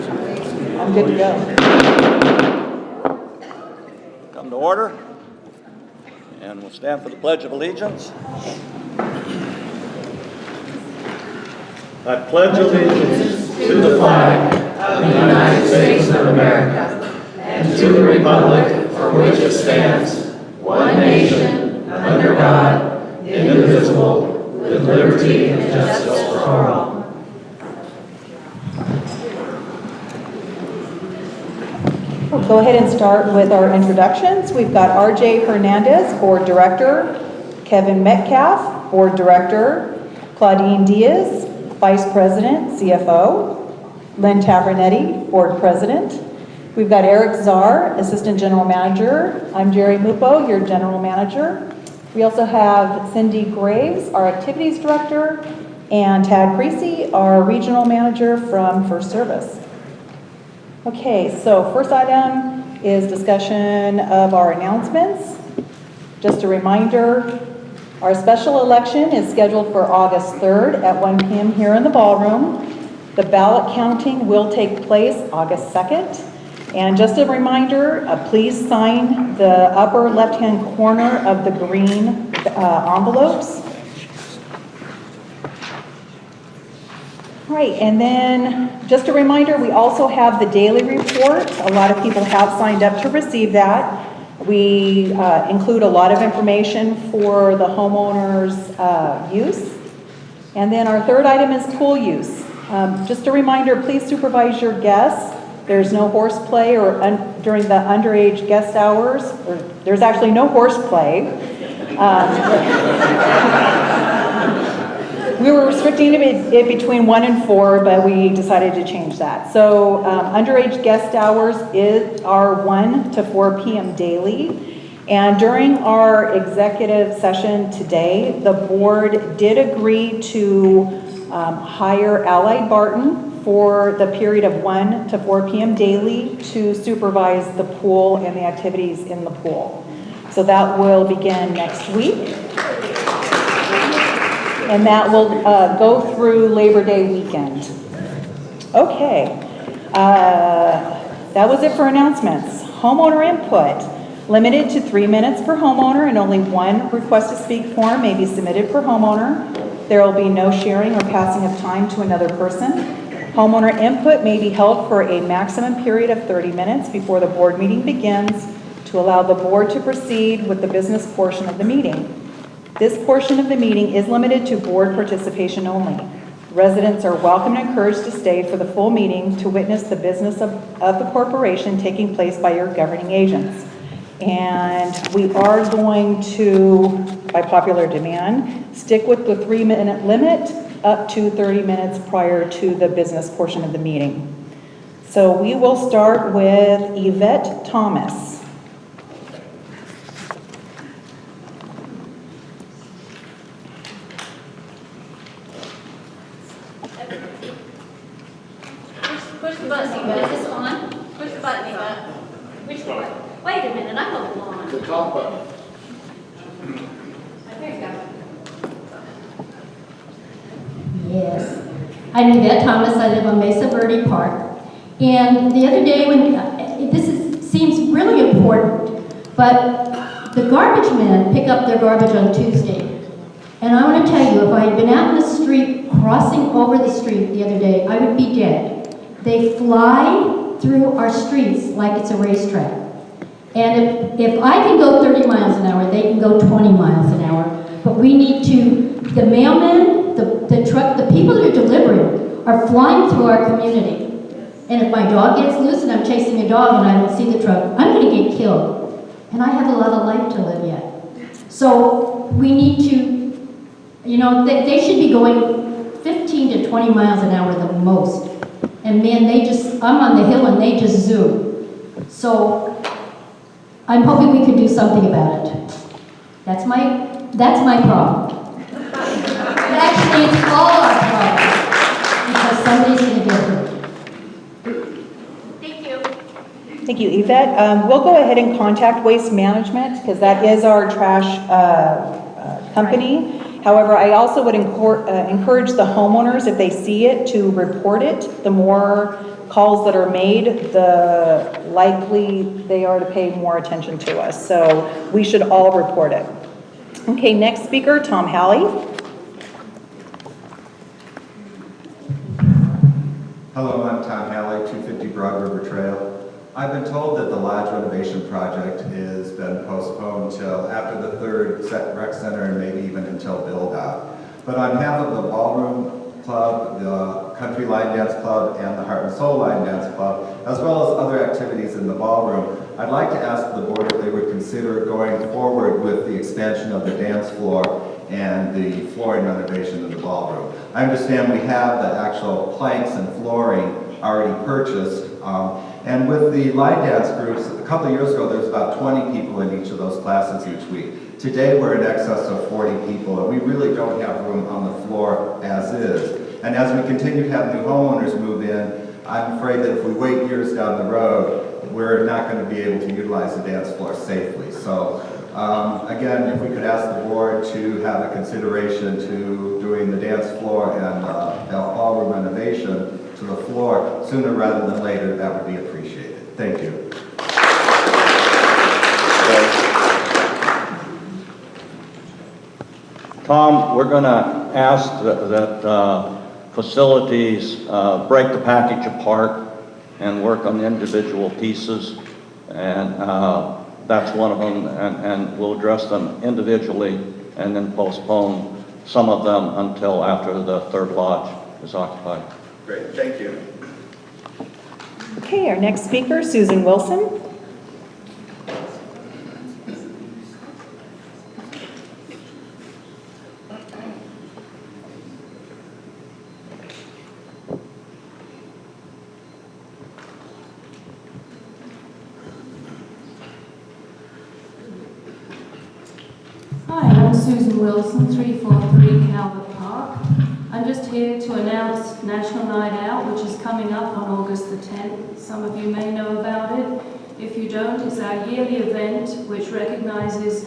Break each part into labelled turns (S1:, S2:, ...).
S1: I'm good to go.
S2: Come to order, and we'll stand for the Pledge of Allegiance. I pledge allegiance
S3: to the flag of the United States of America and to the republic for which it stands, one nation, under God, indivisible, with liberty and justice for all.
S1: We'll go ahead and start with our introductions. We've got R.J. Hernandez, Board Director, Kevin Metcalf, Board Director, Claudine Diaz, Vice President, CFO, Lynn Tavernetti, Board President. We've got Eric Czar, Assistant General Manager. I'm Jerry Mupo, your General Manager. We also have Cindy Graves, our Activities Director, and Tad Creasy, our Regional Manager from First Service. Okay, so first item is discussion of our announcements. Just a reminder, our special election is scheduled for August 3rd at 1 p.m. here in the ballroom. The ballot counting will take place August 2nd. And just a reminder, please sign the upper left-hand corner of the green envelopes. All right, and then just a reminder, we also have the daily report. A lot of people have signed up to receive that. We include a lot of information for the homeowners' use. And then our third item is pool use. Just a reminder, please supervise your guests. There's no horseplay during the underage guest hours. There's actually no horseplay. We were restricting it between 1 and 4, but we decided to change that. So underage guest hours are 1 to 4 p.m. daily. And during our executive session today, the board did agree to hire Allied Barton for the period of 1 to 4 p.m. daily to supervise the pool and the activities in the pool. So that will begin next week. And that will go through Labor Day weekend. Okay, that was it for announcements. Homeowner input, limited to 3 minutes per homeowner, and only 1 request to speak form may be submitted per homeowner. There will be no sharing or passing of time to another person. Homeowner input may be held for a maximum period of 30 minutes before the board meeting begins to allow the board to proceed with the business portion of the meeting. This portion of the meeting is limited to board participation only. Residents are welcome and encouraged to stay for the full meeting to witness the business of the corporation taking place by your governing agents. And we are going to, by popular demand, stick with the 3-minute limit up to 30 minutes prior to the business portion of the meeting. So we will start with Yvette Thomas.
S4: Push the button, Yvette. Is this on? Push the button, Yvette. Which one? Wait a minute, I'm on the line.
S3: The top button.
S4: There you go.
S5: Yes. I'm Yvette Thomas. I live on Mesa Verde Park. And the other day when, seems really important, but the garbage men pick up their garbage on Tuesday. And I want to tell you, if I had been out in the street, crossing over the street the other day, I would be dead. They fly through our streets like it's a racetrack. And if I can go 30 miles an hour, they can go 20 miles an hour. But we need to, the mailmen, the truck, the people that are delivering are flying through our community. And if my dog gets loose and I'm chasing a dog and I don't see the truck, I'm going to get killed. And I have a lot of life to live yet. So we need to, they should be going 15 to 20 miles an hour the most. And man, I'm on the hill and they just zoom. So I'm hoping we can do something about it. That's my problem. Actually, it's all our problem because somebody's going to get hurt.
S4: Thank you.
S1: Thank you, Yvette. We'll go ahead and contact Waste Management because that is our trash company. However, I also would encourage the homeowners, if they see it, to report it. The more calls that are made, the likely they are to pay more attention to us. So we should all report it. Okay, next speaker, Tom Halley.
S6: Hello, I'm Tom Halley, 250 Broad River Trail. I've been told that the lodge renovation project has been postponed until after the third rec center and maybe even until build-out. But on behalf of the Ballroom Club, the Country Line Dance Club, and the Heart and Soul Line Dance Club, as well as other activities in the ballroom, I'd like to ask the board if they would consider going forward with the expansion of the dance floor and the flooring renovation of the ballroom. I understand we have the actual planks and flooring already purchased, and with the line dance groups, a couple of years ago there was about 20 people in each of those classes each week. Today we're in excess of 40 people, and we really don't have room on the floor as is. And as we continue to have new homeowners move in, I'm afraid that if we wait years down the road, we're not going to be able to utilize the dance floor safely. So again, if we could ask the board to have a consideration to doing the dance floor and ballroom renovation to the floor sooner rather than later, that would be appreciated. Thank you.
S2: Tom, we're going to ask that facilities break the package apart and work on individual pieces, and that's one of them, and we'll address them individually and then postpone some of them until after the third lodge is occupied.
S6: Great, thank you.
S1: Okay, our next speaker, Susan Wilson.
S7: Hi, I'm Susan Wilson, 343 Calvert Park. I'm just here to announce National Night Out, which is coming up on August the 10th. Some of you may know about it. If you don't, it's our yearly event which recognizes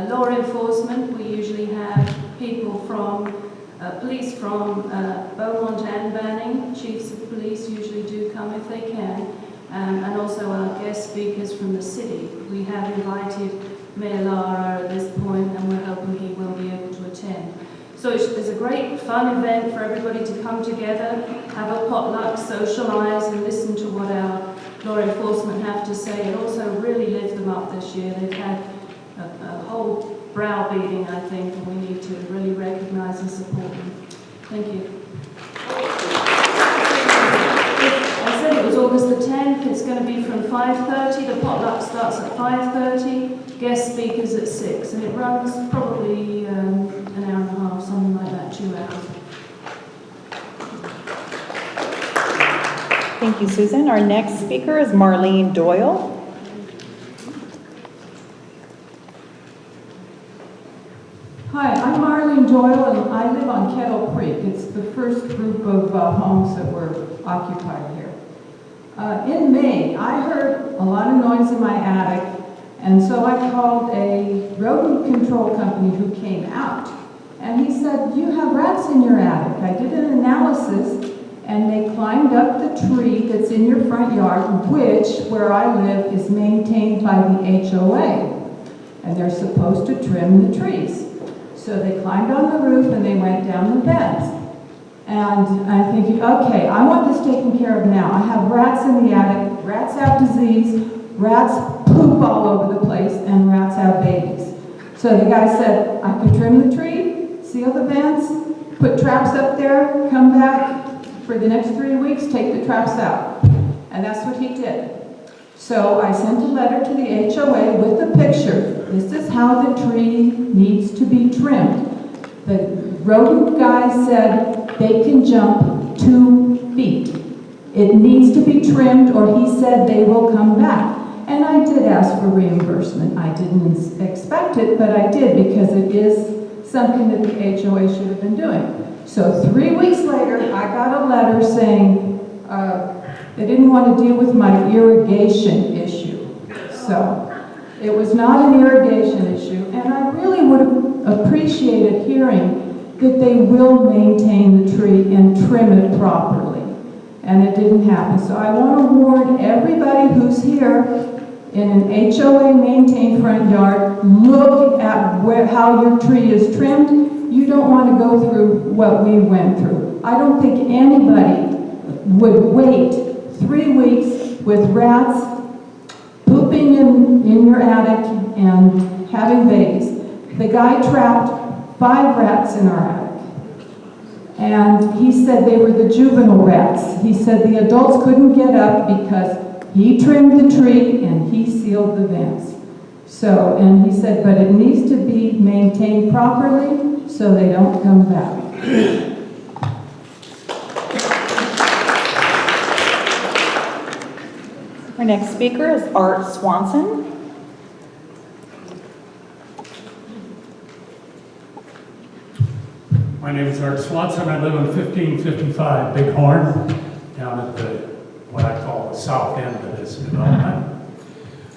S7: law enforcement. We usually have people from police from Beaumont and Banning. Chiefs of police usually do come if they can. And also our guest speakers from the city. We have invited Mayor Lara at this point, and we're hoping he will be able to attend. So it's a great fun event for everybody to come together, have a potluck, socialize, and listen to what our law enforcement have to say, and also really lift them up this year. They've had a whole browbeating, I think, and we need to really recognize and support them. Thank you. I said it was August the 10th. It's going to be from 5:30. The potluck starts at 5:30. Guest speakers at 6, and it runs probably an hour and a half, something like that, 2 hours.
S1: Thank you, Susan. Our next speaker is Marlene Doyle.
S8: Hi, I'm Marlene Doyle, and I live on Kettle Creek. It's the first group of homes that were occupied here. In May, I heard a lot of noise in my attic, and so I called a rodent control company who came out. And he said, "You have rats in your attic." I did an analysis, and they climbed up the tree that's in your front yard, which, where I live, is maintained by the HOA. And they're supposed to trim the trees. So they climbed on the roof and they went down the vents. And I'm thinking, okay, I want this taken care of now. I have rats in the attic, rats have disease, rats poop all over the place, and rats have babies. So the guy said, I can trim the tree, seal the vents, put traps up there, come back for the next 3 weeks, take the traps out. And that's what he did. So I sent a letter to the HOA with a picture. This is how the tree needs to be trimmed. The rodent guy said they can jump 2 feet. It needs to be trimmed, or he said they will come back. And I did ask for reimbursement. I didn't expect it, but I did, because it is something that the HOA should have been doing. So 3 weeks later, I got a letter saying they didn't want to deal with my irrigation issue. So it was not an irrigation issue, and I really would have appreciated hearing that they will maintain the tree and trim it properly. and it didn't happen. So I want to warn everybody who's here in an HOA maintained front yard, look at how your tree is trimmed. You don't want to go through what we went through. I don't think anybody would wait 3 weeks with rats pooping in your attic and having babies. The guy trapped 5 rats in our attic. And he said they were the juvenile rats. He said the adults couldn't get up because he trimmed the tree and he sealed the vents. So, and he said, but it needs to be maintained properly so they don't come back.
S1: Our next speaker is Art Swanson.
S9: My name is Art Swanson. I live on 1555 Big Horn, down at what I call the south end of this development.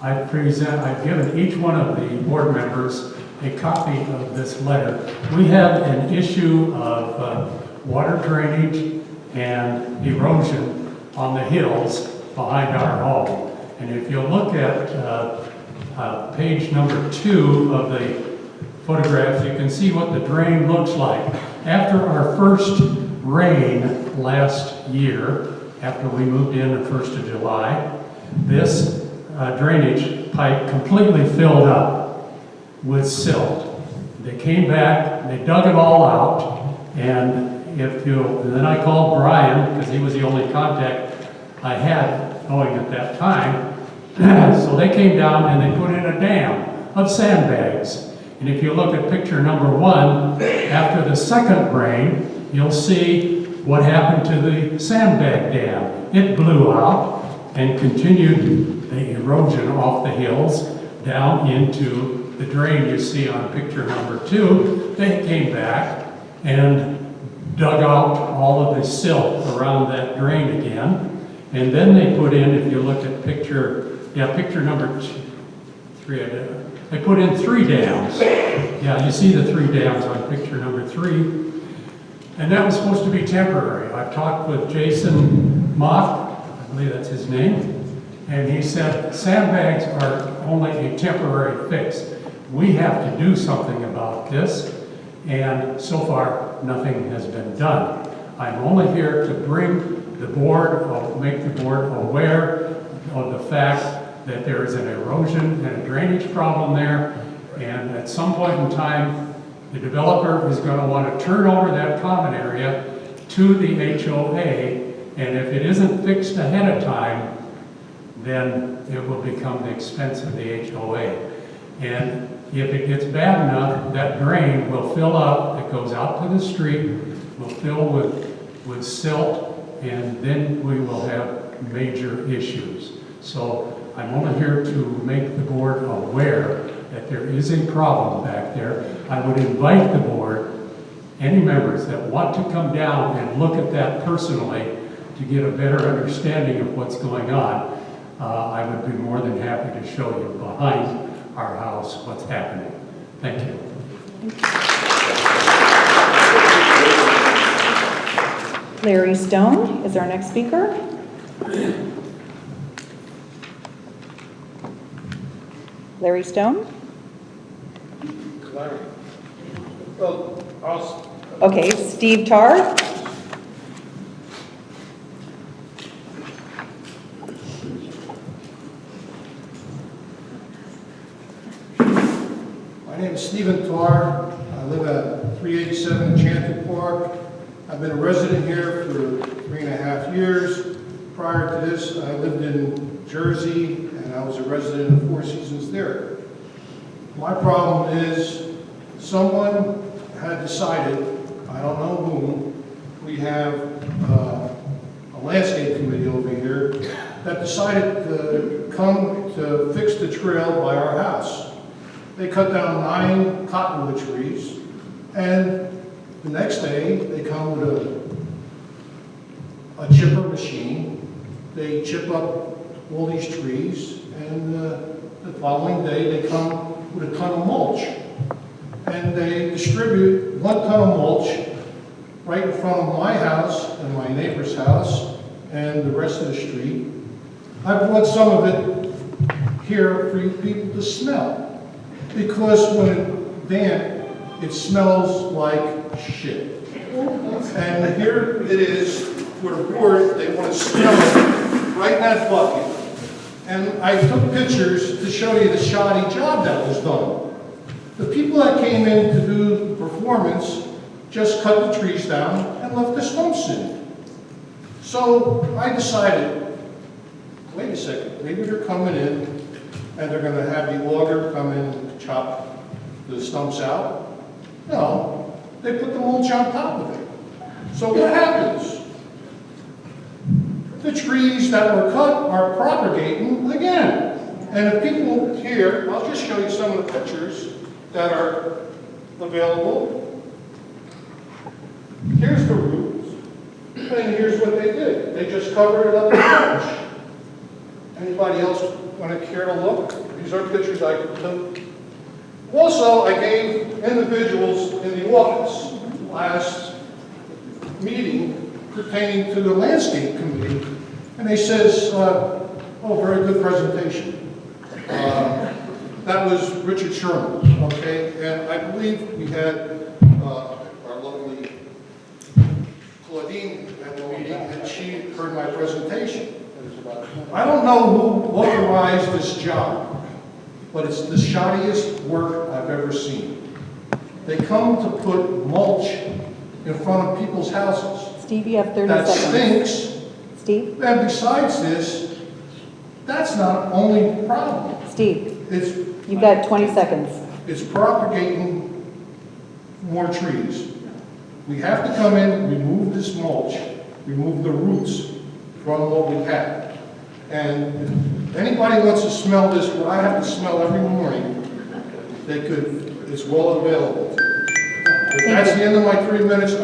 S9: I've given each one of the board members a copy of this letter. We have an issue of water drainage and erosion on the hills behind our home. And if you look at page number 2 of the photographs, you can see what the drain looks like. After our first rain last year, after we moved in the 1st of July, this drainage pipe completely filled up with silt. They came back, they dug it all out, and then I called Brian, because he was the only contact I had going at that time. So they came down and they put in a dam of sandbags. And if you look at picture number 1, after the second rain, you'll see what happened to the sandbag dam. It blew out and continued the erosion off the hills down into the drain you see on picture number 2. They came back and dug out all of the silt around that drain again. And then they put in, if you look at picture number 3, they put in 3 dams. Yeah, you see the 3 dams on picture number 3. And that was supposed to be temporary. I've talked with Jason Mock, I believe that's his name, and he said sandbags are only a temporary fix. We have to do something about this, and so far nothing has been done. I'm only here to bring the board, make the board aware of the fact that there is an erosion and a drainage problem there, and at some point in time, the developer is going to want to turn over that common area to the HOA, and if it isn't fixed ahead of time, then it will become the expense of the HOA. And if it gets bad enough, that drain will fill up, it goes out to the street, will fill with silt, and then we will have major issues. So I'm only here to make the board aware that there is a problem back there. I would invite the board, any members that want to come down and look at that personally to get a better understanding of what's going on. I would be more than happy to show you behind our house what's happening. Thank you.
S1: Larry Stone is our next speaker. Larry Stone?
S10: Larry. Well,
S1: Okay, Steve Tarr?
S10: my name is Stephen Tarr. I live at 387 Enchanted Park. I've been a resident here for 3.5 years. Prior to this, I lived in Jersey, and I was a resident of Four Seasons there. My problem is someone had decided, I don't know whom, we have a landscape committee over here that decided to come to fix the trail by our house. They cut down 9 cottonwood trees, and the next day they come with a chipper machine. They chip up all these trees, and the following day they come with a ton of mulch. And they distribute 1 ton of mulch right in front of my house and my neighbor's house, and the rest of the street. I brought some of it here for you people to smell, because when it's damp, it smells like shit. And here it is for the board, they want to smell it right in that bucket. And I took pictures to show you the shoddy job that was done. The people that came in to do the performance just cut the trees down and left the stumps in. So I decided, wait a second, maybe they're coming in and they're gonna have the auger come in and chop the stumps out. No, they put the mulch on top of it. So what happens? The trees that were cut are propagating again. And if people here, I'll just show you some of the pictures that are available. Here's the roots, and here's what they did. They just covered it up with mulch. Anybody else want to care to look? These are pictures I took. Also, I gave individuals in the office last meeting pertaining to the landscape committee, and they says, oh, very good presentation. That was Richard Sherman, okay? And I believe we had our lovely Claudine at the meeting, and she heard my presentation. I don't know who authorized this job, but it's the shoddiest work I've ever seen. They come to put mulch in front of people's houses.
S1: Steve, you have 30
S10: That
S1: seconds.
S10: stinks.
S1: Steve?
S10: And besides this, that's not only the problem.
S1: Steve,
S10: It's
S1: you've got 20 seconds.
S10: It's propagating more trees. We have to come in, remove this mulch, remove the roots from what we have. And if anybody wants to smell this, what I have to smell every morning, they could, it's well available. If that's the end of my 3 minutes,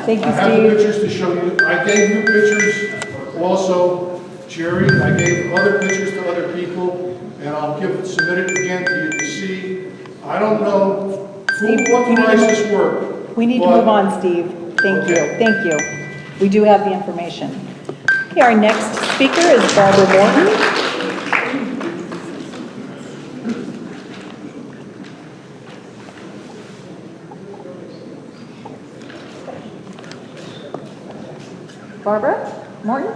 S1: Thank you,
S10: I have the
S1: Steve.
S10: pictures to show you. I gave you pictures also, Jerry. I gave other pictures to other people, and I'll submit it again to you to see. I don't know who authorized this work.
S1: We need to move on, Steve. Thank you. Thank you. We do have the information. Okay, our next speaker is Barbara Morton. Barbara Morton?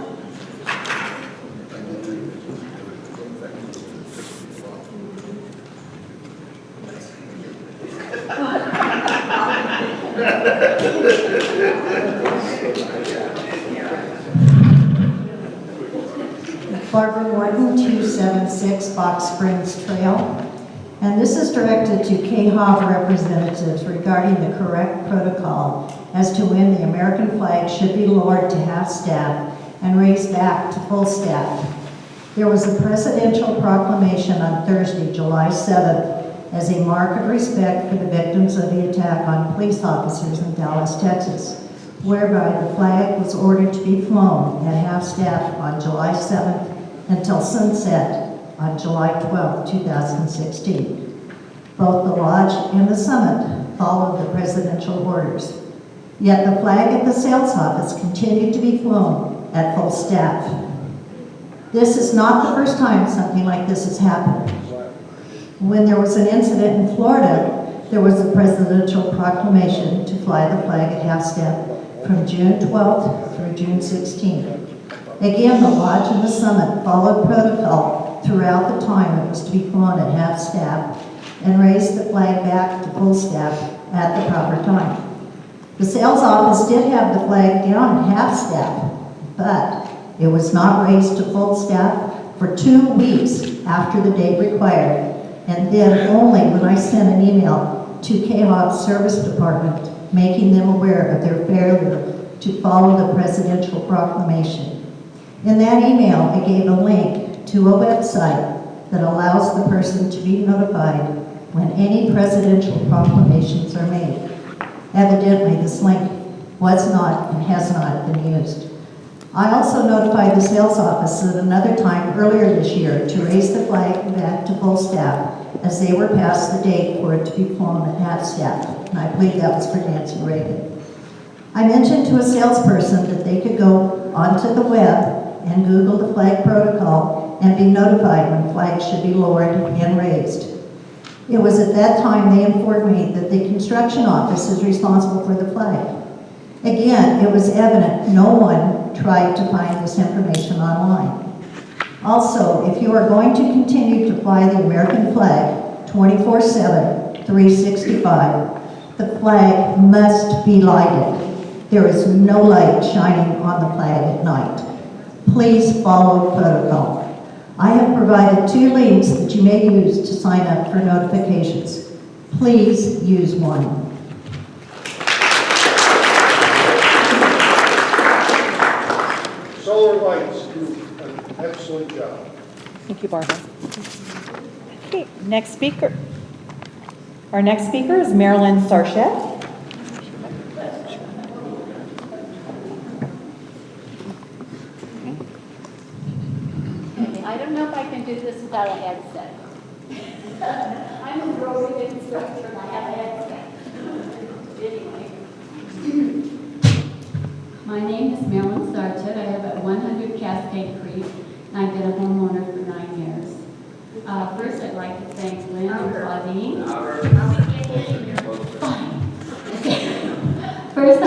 S11: Barbara Morton, 276 Box Springs Trail. And this is directed to KHOV representatives regarding the correct protocol as to when the American flag should be lowered to half staff and raised back to full staff. There was a presidential proclamation on Thursday, July 7th, as a mark of respect for the victims of the attack on police officers in Dallas, Texas, whereby the flag was ordered to be flown at half staff on July 7th until sunset on July 12, 2016. Both the lodge and the summit followed the presidential orders. Yet the flag at the sales office continued to be flown at full staff. This is not the first time something like this has happened. When there was an incident in Florida, there was a presidential proclamation to fly the flag at half staff from June 12th through June 16th. Again, the lodge and the summit followed protocol throughout the time it was to be flown at half staff and raised the flag back to full staff at the proper time. The sales office did have the flag down at half staff, but it was not raised to full staff for 2 weeks after the date required, and then only when I sent an email to KHOV Service Department making them aware of their failure to follow the presidential proclamation. In that email, I gave a link to a website that allows the person to be notified when any presidential proclamations are made. Evidently, this link was not and has not been used. I also notified the sales office at another time earlier this year to raise the flag back to full staff as they were past the date for it to be flown at half staff. And I believe that was for Nancy Reagan. I mentioned to a salesperson that they could go onto the web and Google the flag protocol and be notified when flags should be lowered and raised. It was at that time they informed me that the construction office is responsible for the flag. Again, it was evident no one tried to find this information online. Also, if you are going to continue to fly the American flag 24/7, 365, the flag must be lighted. There is no light shining on the flag at night. Please follow protocol. I have provided 2 links that you may use to sign up for notifications. Please use one.
S10: Solar lights do an excellent job.
S1: Thank you, Barbara. Okay, next speaker. Our next speaker is Marilyn Sarchet.
S4: I don't know if I can do this without a headset. I'm a roving instructor and I have a headset. Anyway.
S5: My name is Marilyn Sarchet. I live at 100 Cascade Creek, and I've been a homeowner for 9 years. First, I'd like to thank Lynn and Claudine. First,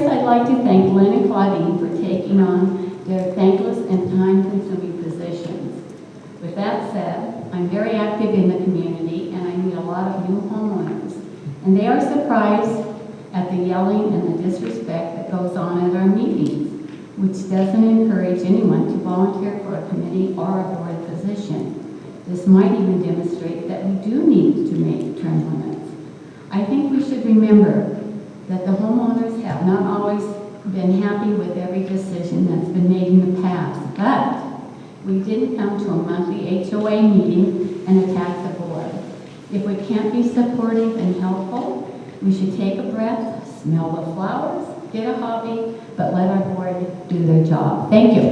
S5: I'd like to thank Lynn and Claudine for taking on their thankless and time-consuming positions. With that said, I'm very active in the community, and I meet a lot of new homeowners, and they are surprised at the yelling and the disrespect that goes on at our meetings, which doesn't encourage anyone to volunteer for a committee or a board position. This might even demonstrate that we do need to make term limits. I think we should remember that the homeowners have not always been happy with every decision that's been made in the past, but we didn't come to a monthly HOA meeting and attack the board. If we can't be supportive and helpful, we should take a breath, smell the flowers, get a hobby, but let our board do their job. Thank you.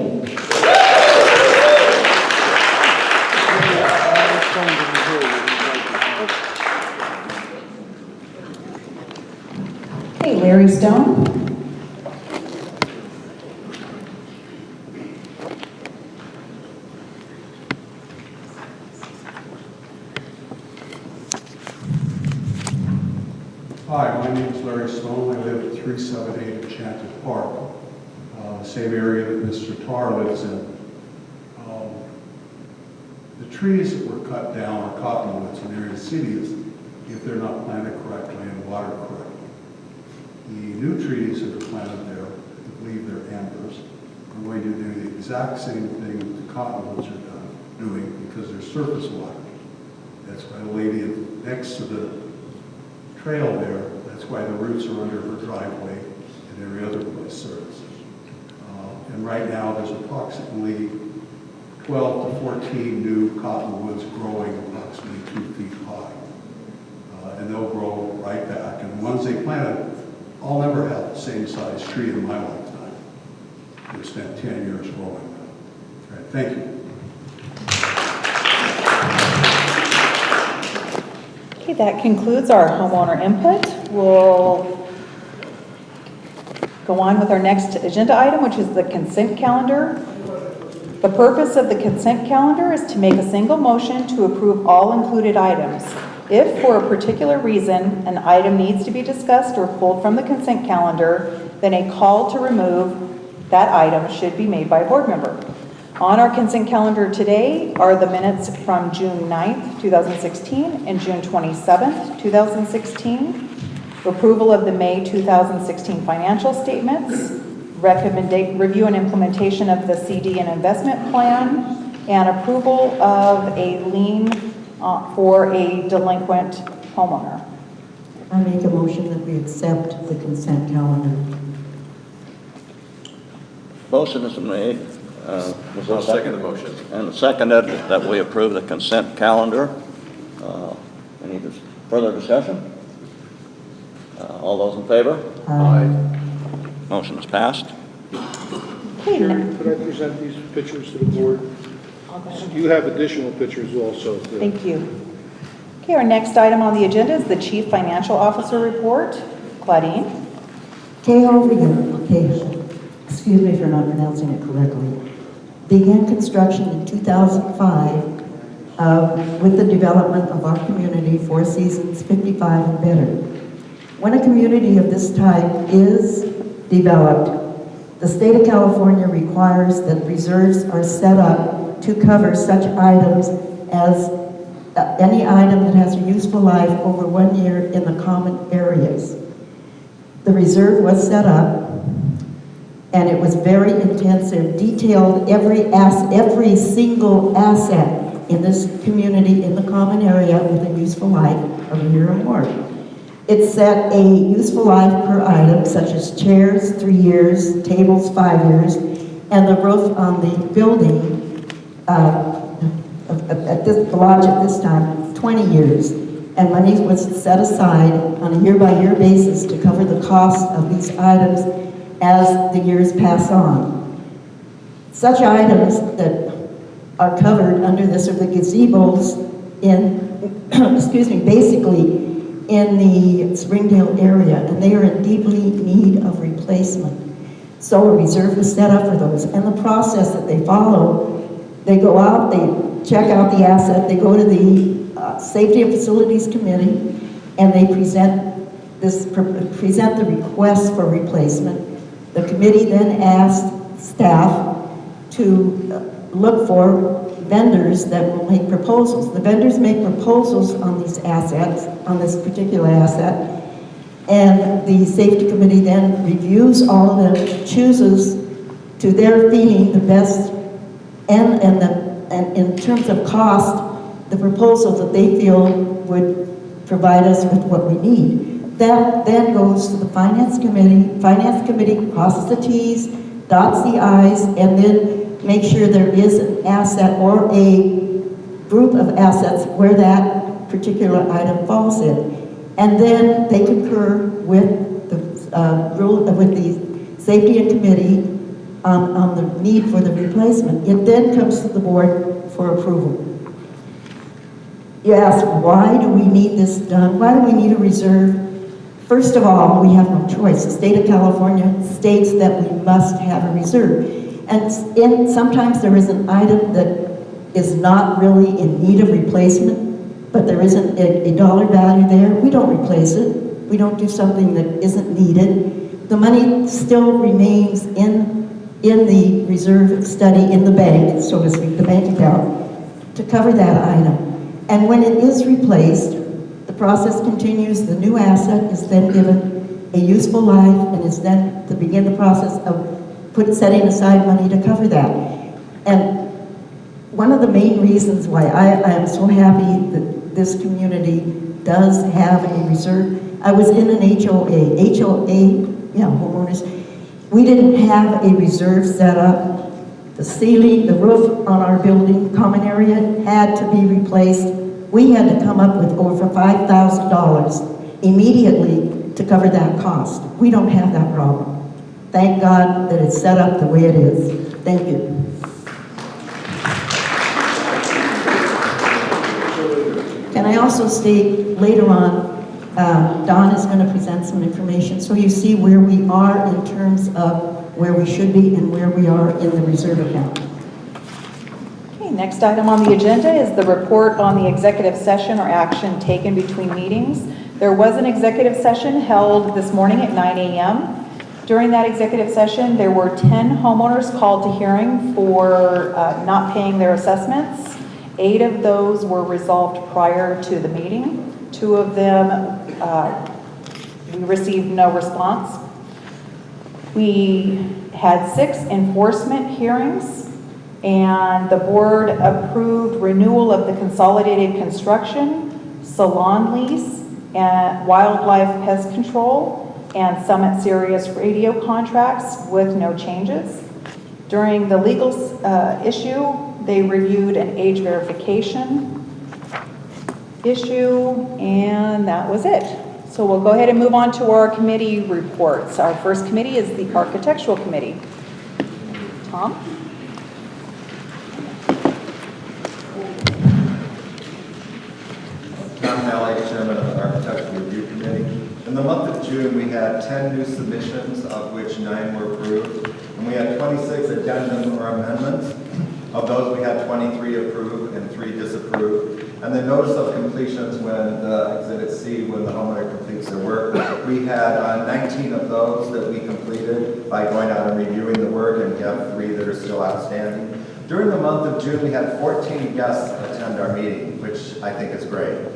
S1: Okay, Larry Stone.
S12: Hi, my name is Larry Stone. I live at 378 Enchanted Park, same area that Mr. Tarr lives in. The trees that were cut down are cottonwoods, and they're insidious if they're not planted correctly and watered correctly. The new trees that are planted there, I believe they're ambers, are going to do the exact same thing that the cottonwoods are doing because they're surface water. That's why the lady next to the trail there, that's why the roots are under her driveway and every other place serves. And right now there's approximately 12 to 14 new cottonwoods growing approximately 2 feet high. And they'll grow right back. And the ones they planted, I'll never have the same size tree in my lifetime. They spent 10 years growing them. All right, thank you.
S1: Okay, that concludes our homeowner input. We'll go on with our next agenda item, which is the consent calendar. The purpose of the consent calendar is to make a single motion to approve all included items. If for a particular reason an item needs to be discussed or pulled from the consent calendar, then a call to remove that item should be made by a board member. On our consent calendar today are the minutes from June 9th, 2016 and June 27th, 2016, approval of the May 2016 financial statements, review and implementation of the CD and investment plan, and approval of a lien for a delinquent homeowner.
S13: I make a motion that we accept the consent calendar.
S2: Motion is made.
S3: I'll second the motion.
S2: And seconded that we approve the consent calendar. Any further discussion? All those in favor?
S3: Aye.
S2: Motion is passed.
S10: Chairman, could I present these pictures to the board? You have additional pictures also.
S1: Thank you. Okay, our next item on the agenda is the Chief Financial Officer report. Claudine?
S13: KHOV, excuse me for not pronouncing it correctly, began construction in 2005 with the development of our community, Four Seasons 55 and better. When a community of this type is developed, the state of California requires that reserves are set up to cover such items as any item that has a useful life over 1 year in the common areas. The reserve was set up, and it was very intensive, detailed every single asset in this community in the common area with a useful life of a year or more. It set a useful life per item, such as chairs, 3 years, tables, 5 years, and the roof on the building at the lodge at this time, 20 years. And money was set aside on a year-by-year basis to cover the cost of these items as the years pass on. Such items that are covered under this are the gazebos in, basically in the Springdale area, and they are in deeply need of replacement. So a reserve was set up for those. And the process that they follow, they go out, they check out the asset, they go to the Safety and Facilities Committee, and they present the request for replacement. The committee then asked staff to look for vendors that will make proposals. The vendors make proposals on these assets, on this particular asset, and the safety committee then reviews all of them, chooses to their feeling the best, and in terms of cost, the proposal that they feel would provide us with what we need. That then goes to the Finance Committee. Finance Committee crosses the T's, dots the I's, and then make sure there is an asset or a group of assets where that particular item falls in. And then they concur with the Safety and Committee on the need for the replacement. It then comes to the board for approval. You ask, why do we need this done? Why do we need a reserve? First of all, we have no choice. The state of California states that we must have a reserve. And sometimes there is an item that is not really in need of replacement, but there isn't a dollar value there. We don't replace it. We don't do something that isn't needed. The money still remains in the reserve study in the bank, so to speak, the bank account, to cover that item. And when it is replaced, the process continues. The new asset is then given a useful life and is then to begin the process of setting aside money to cover that. And one of the main reasons why I am so happy that this community does have a reserve, I was in an HOA, homeowners. We didn't have a reserve set up. The ceiling, the roof on our building, common area, had to be replaced. We had to come up with over $5,000 immediately to cover that cost. We don't have that problem. Thank God that it's set up the way it is. Thank you. Can I also state later on, Don is going to present some information so you see where we are in terms of where we should be and where we are in the reserve account.
S1: Okay, next item on the agenda is the report on the executive session or action taken between meetings. There was an executive session held this morning at 9 a.m. During that executive session, there were 10 homeowners called to hearing for not paying their assessments. 8 of those were resolved prior to the meeting. 2 of them, we received no response. We had 6 enforcement hearings, and the board approved renewal of the consolidated construction, salon lease, and wildlife pest control, and Summit Sirius radio contracts with no changes. During the legal issue, they reviewed an age verification issue, and that was it. So we'll go ahead and move on to our committee reports. Our first committee is the Architectural Committee. Tom?
S6: Tom Halley, Chairman of the Architectural Review Committee. In the month of June, we had 10 new submissions, of which 9 were approved, and we had 26 addendum or amendments. Of those, we had 23 approved and 3 disapproved. And the notice of completions, when the Exhibit C, when the homeowner completes their work, we had 19 of those that we completed by going out and reviewing the work, and we have 3 that are still outstanding. During the month of June, we had 14 guests attend our meeting, which I think is great.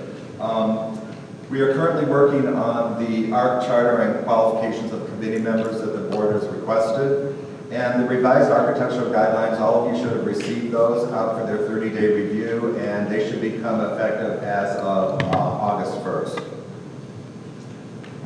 S6: We are currently working on the ARC charter and qualifications of committee members that the board has requested. And the revised architectural guidelines, all of you should have received those out for their 30-day review, and they should become effective as of August 1st.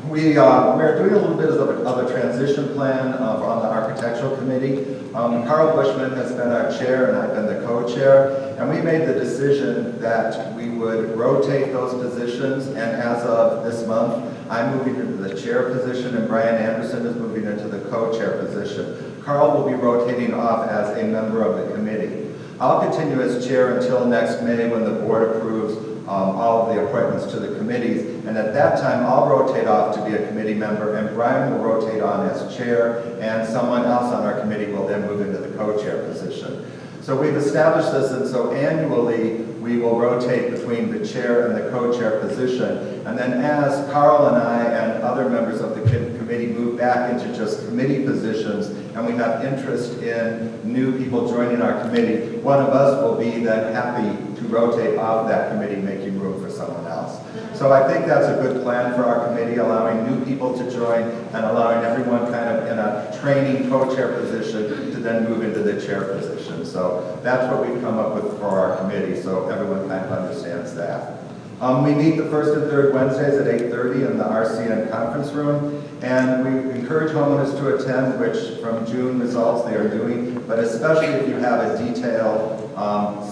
S6: We're doing a little bit of a transition plan on the architectural committee. Carl Bushman has been our chair and I've been the co-chair, and we made the decision that we would rotate those positions, and as of this month, I'm moving into the chair position and Brian Anderson is moving into the co-chair position. Carl will be rotating off as a member of the committee. I'll continue as chair until next May when the board approves all of the appointments to the committees, and at that time I'll rotate off to be a committee member and Brian will rotate on as chair, and someone else on our committee will then move into the co-chair position. So we've established this, and so annually we will rotate between the chair and the co-chair position, and then as Carl and I and other members of the committee move back into just committee positions and we have interest in new people joining our committee, one of us will be then happy to rotate off that committee, making room for someone else. So I think that's a good plan for our committee, allowing new people to join and allowing everyone kind of in a training co-chair position to then move into the chair position. So that's what we've come up with for our committee, so everyone kind of understands that. We meet the first and third Wednesdays at 8:30 in the RCN conference room, and we encourage homeowners to attend, which from June results they are doing, but especially if you have a detailed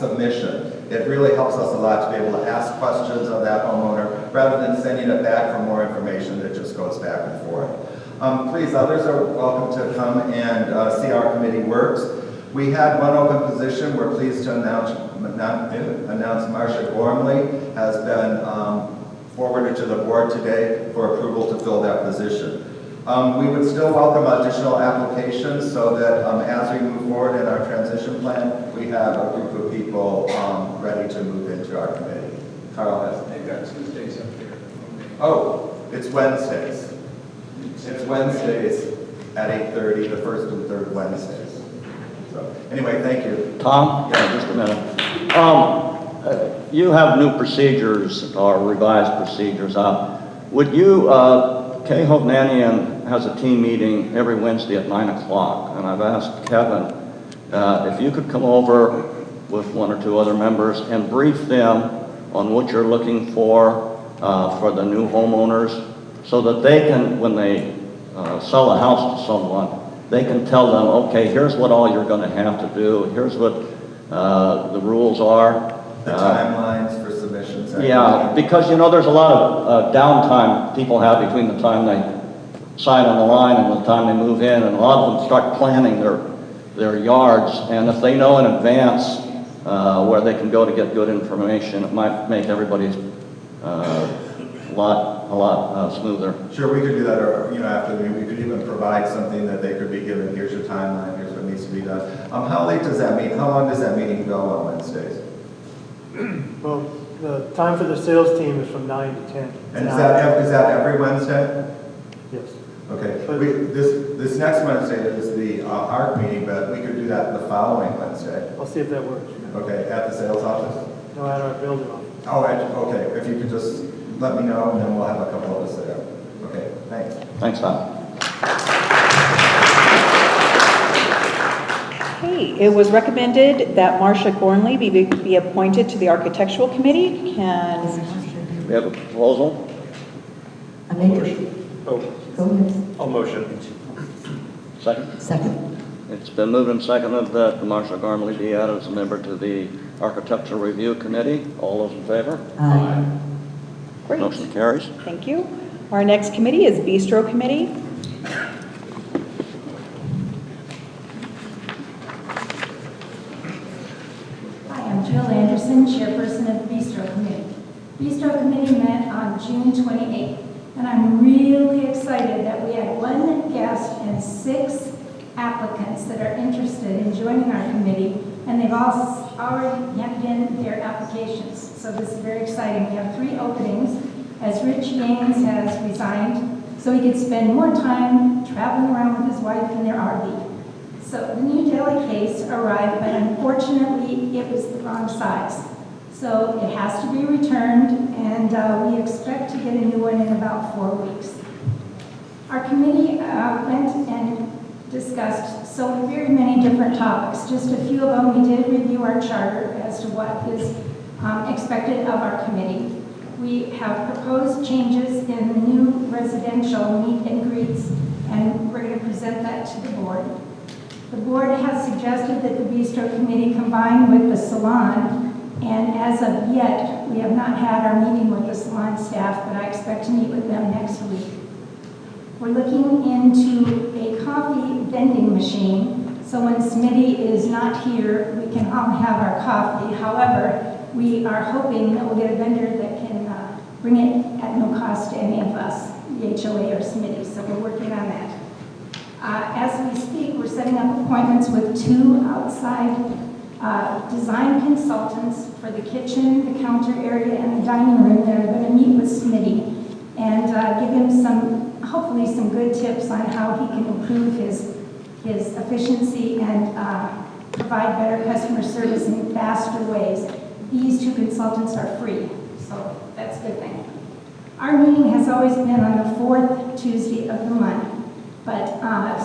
S6: submission. It really helps us a lot to be able to ask questions of that homeowner rather than sending it back for more information that just goes back and forth. Please, others are welcome to come and see our committee works. We had one open position. We're pleased to announce Marcia Gormley has been forwarded to the board today for approval to fill that position. We would still welcome additional applications so that as we move forward in our transition plan, we have a group of people ready to move into our committee. Carl has.
S3: They've got Tuesdays up here.
S6: Oh, it's Wednesdays. It's Wednesdays at 8:30, the first and third Wednesdays. So anyway, thank you.
S2: Tom? Yeah, just a minute. You have new procedures or revised procedures. Would you, KHOV Nanian has a team meeting every Wednesday at 9 o'clock, and I've asked Kevin if you could come over with 1 or 2 other members and brief them on what you're looking for the new homeowners, so that they can, when they sell a house to someone, they can tell them, okay, here's what all you're going to have to do, here's what the rules are.
S6: The timelines for submissions.
S2: Yeah, because you know there's a lot of downtime people have between the time they sign on the line and the time they move in, and a lot of them start planning their yards, and if they know in advance where they can go to get good information, it might make everybody's a lot smoother.
S6: Sure, we could do that, or after the meeting, we could even provide something that they could be given. Here's your timeline. Here's what needs to be done. How late does that meet? How long does that meeting go on Wednesdays?
S14: Well, the time for the sales team is from 9 to 10.
S6: And is that every Wednesday?
S14: Yes.
S6: Okay. This next Wednesday is the ARC meeting, but we could do that the following Wednesday.
S14: I'll see if that works.
S6: Okay, at the sales office?
S14: No, at our building office.
S6: Oh, okay. If you could just let me know, and then we'll have a couple of us there. Okay, thanks.
S2: Thanks, Tom.
S1: Okay, it was recommended that Marcia Gormley be appointed to the Architectural Committee.
S2: We have a proposal?
S13: I make a...
S3: Oh,
S13: Go ahead.
S3: I'll motion.
S2: Second?
S13: Second.
S2: It's been moved and seconded that Marcia Gormley be added as a member to the Architectural Review Committee. All those in favor?
S13: Aye.
S1: Great.
S2: Motion carries.
S1: Thank you. Our next committee is Bistro Committee.
S15: Hi, I'm Jill Anderson, chairperson of the Bistro Committee. Bistro Committee met on June 28th, and I'm really excited that we had 1 guest and 6 applicants that are interested in joining our committee, and they've all already handed in their applications. So this is very exciting. We have 3 openings, as Rich Yanes has resigned, so he could spend more time traveling around with his wife in their RV. So the new deli case arrived, but unfortunately it was the wrong size. So it has to be returned, and we expect to get a new one in about 4 weeks. Our committee went and discussed so very many different topics. Just a few of them, we did review our charter as to what is expected of our committee. We have proposed changes in the new residential meet and greets, and we're going to present that to the board. The board has suggested that the Bistro Committee combine with the salon, and as of yet, we have not had our meeting with the salon staff, but I expect to meet with them next week. We're looking into a coffee vending machine, so when Smitty is not here, we can all have our coffee. However, we are hoping that we'll get a vendor that can bring it at no cost to any of us, the HOA or Smitty, so we're working on that. As we speak, we're setting up appointments with 2 outside design consultants for the kitchen, the counter area, and the dining room that are going to meet with Smitty and give him hopefully some good tips on how he can improve his efficiency and provide better customer service in faster ways. These 2 consultants are free, so that's a good thing. Our meeting has always been on the 4th Tuesday of the month, but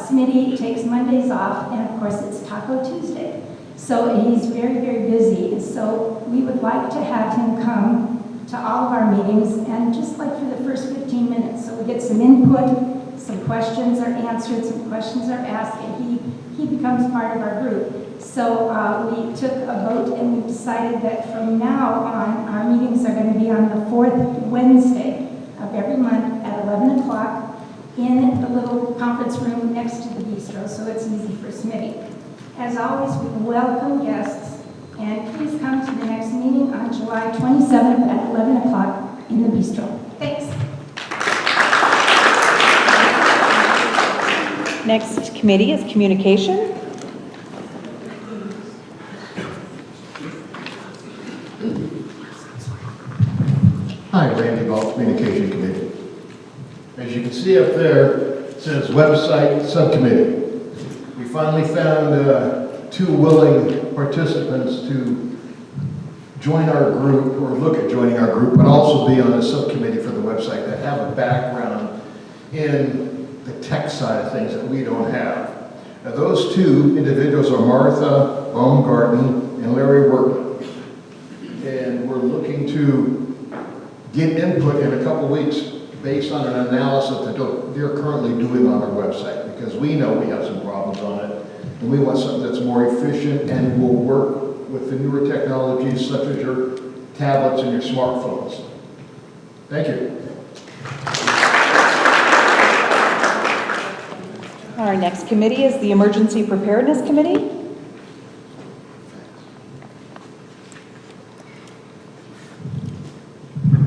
S15: Smitty takes Mondays off, and of course it's Taco Tuesday. So he's very, very busy, and so we would like to have him come to all of our meetings, and just like for the first 15 minutes, so we get some input, some questions are answered, some questions are asked, and he becomes part of our group. So we took a vote and we decided that from now on, our meetings are going to be on the 4th Wednesday of every month at 11 o'clock in the little conference room next to the bistro, so it's easy for Smitty. As always, we welcome guests, and please come to the next meeting on July 27th at 11 o'clock in the bistro. Thanks.
S1: Next committee is communication.
S16: Hi, Randy Ball, Communication Committee. As you can see up there, it says Website Subcommittee. We finally found 2 willing participants to join our group, or look at joining our group, but also be on the subcommittee for the website that have a background in the tech side of things that we don't have. Now, those 2 individuals are Martha Baumgarten and Larry Workman. And we're looking to get input in a couple weeks based on an analysis that they're currently doing on our website, because we know we have some problems on it, and we want something that's more efficient and will work with the newer technologies such as your tablets and your smartphones. Thank you.
S1: Our next committee is the Emergency Preparedness Committee.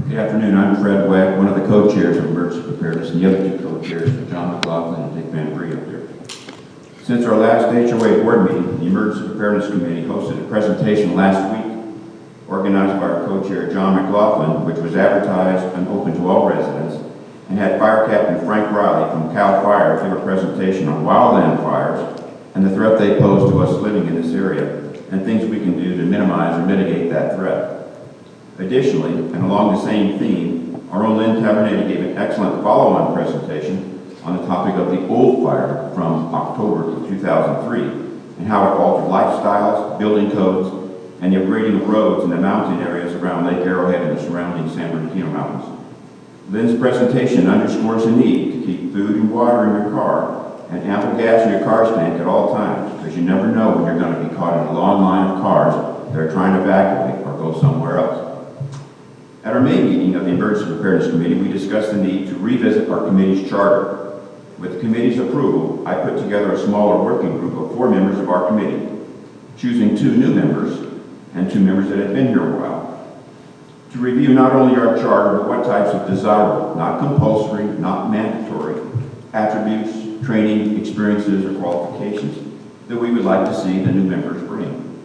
S17: Good afternoon, I'm Fred Weck, one of the co-chairs of Emergency Preparedness, and the other 2 co-chairs are John McLaughlin and Dick Van Bree up there. Since our last HOA board meeting, the Emergency Preparedness Committee hosted a presentation last week organized by our co-chair John McLaughlin, which was advertised and open to all residents, and had Fire Captain Frank Riley from CAL FIRE give a presentation on wildland fires and the threat they pose to us living in this area, and things we can do to minimize or mitigate that threat. Additionally, and along the same theme, our own Lynn Tavernetta gave an excellent follow-on presentation on the topic of the old fire from October of 2003 and how it altered lifestyles, building codes, and the upgrading of roads in the mountain areas around Lake Arrowhead and the surrounding San Bernardino Mountains. Lynn's presentation underscores the need to keep food and water in your car and ample gas in your car's tank at all times, because you never know when you're going to be caught in a long line of cars that are trying to evacuate or go somewhere else. At our May meeting of the Emergency Preparedness Committee, we discussed the need to revisit our committee's charter. With the committee's approval, I put together a smaller working group of 4 members of our committee, choosing 2 new members and 2 members that had been here a while. to review not only our charter, but what types of desirable, not compulsory, not mandatory, attributes, training, experiences, or qualifications that we would like to see the new members bring.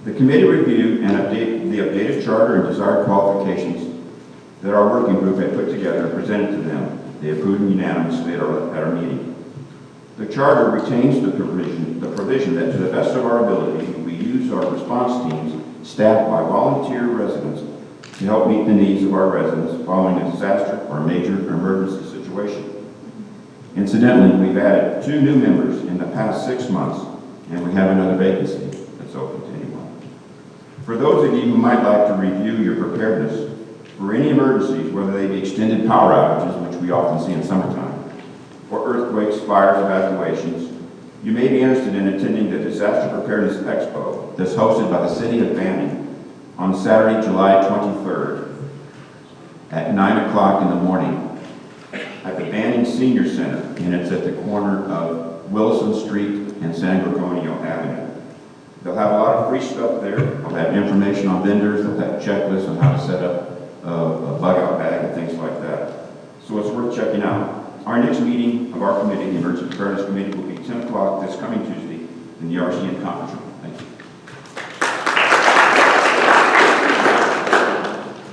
S17: The committee reviewed and updated the updated charter and desired qualifications that our working group had put together and presented to them. They approved unanimously at our meeting. The charter retains the provision that to the best of our ability, we use our response teams staffed by volunteer residents to help meet the needs of our residents following a disaster or major emergency situation. Incidentally, we've added 2 new members in the past 6 months, and we have another vacancy that's open to anyone. For those of you who might like to review your preparedness for any emergencies, whether they be extended power outages, which we often see in summertime, or earthquakes, fires, evacuations, you may be interested in attending the Disaster Preparedness Expo that's hosted by the City of Banning on Saturday, July 23rd at 9 o'clock in the morning at the Banning Senior Center, and it's at the corner of Wilson Street and San Gregorio Avenue. They'll have a lot of free stuff there. They'll have information on vendors. They'll have checklists on how to set up a bug-out bag and things like that. So it's worth checking out. Our next meeting of our committee, the Emergency Preparedness Committee, will be 10 o'clock this coming Tuesday in the RCN conference room. Thank you.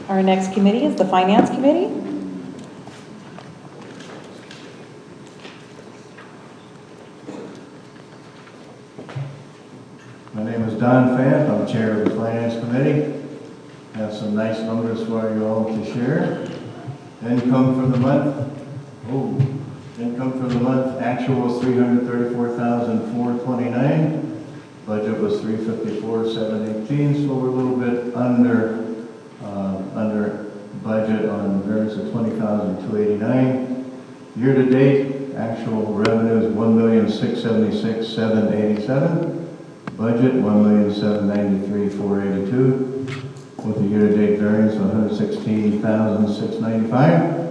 S1: Our next committee is the Finance Committee.
S18: My name is Don Pfaff. I'm chair of the Finance Committee. I have some nice numbers for you all to share. Income for the month. Income for the month, actual was $334,429. Budget was $354,718, so we're a little bit under budget on variance of $20,289. Year to date, actual revenue is $1,676,787. Budget $1,793,482. With a year to date variance of $116,695.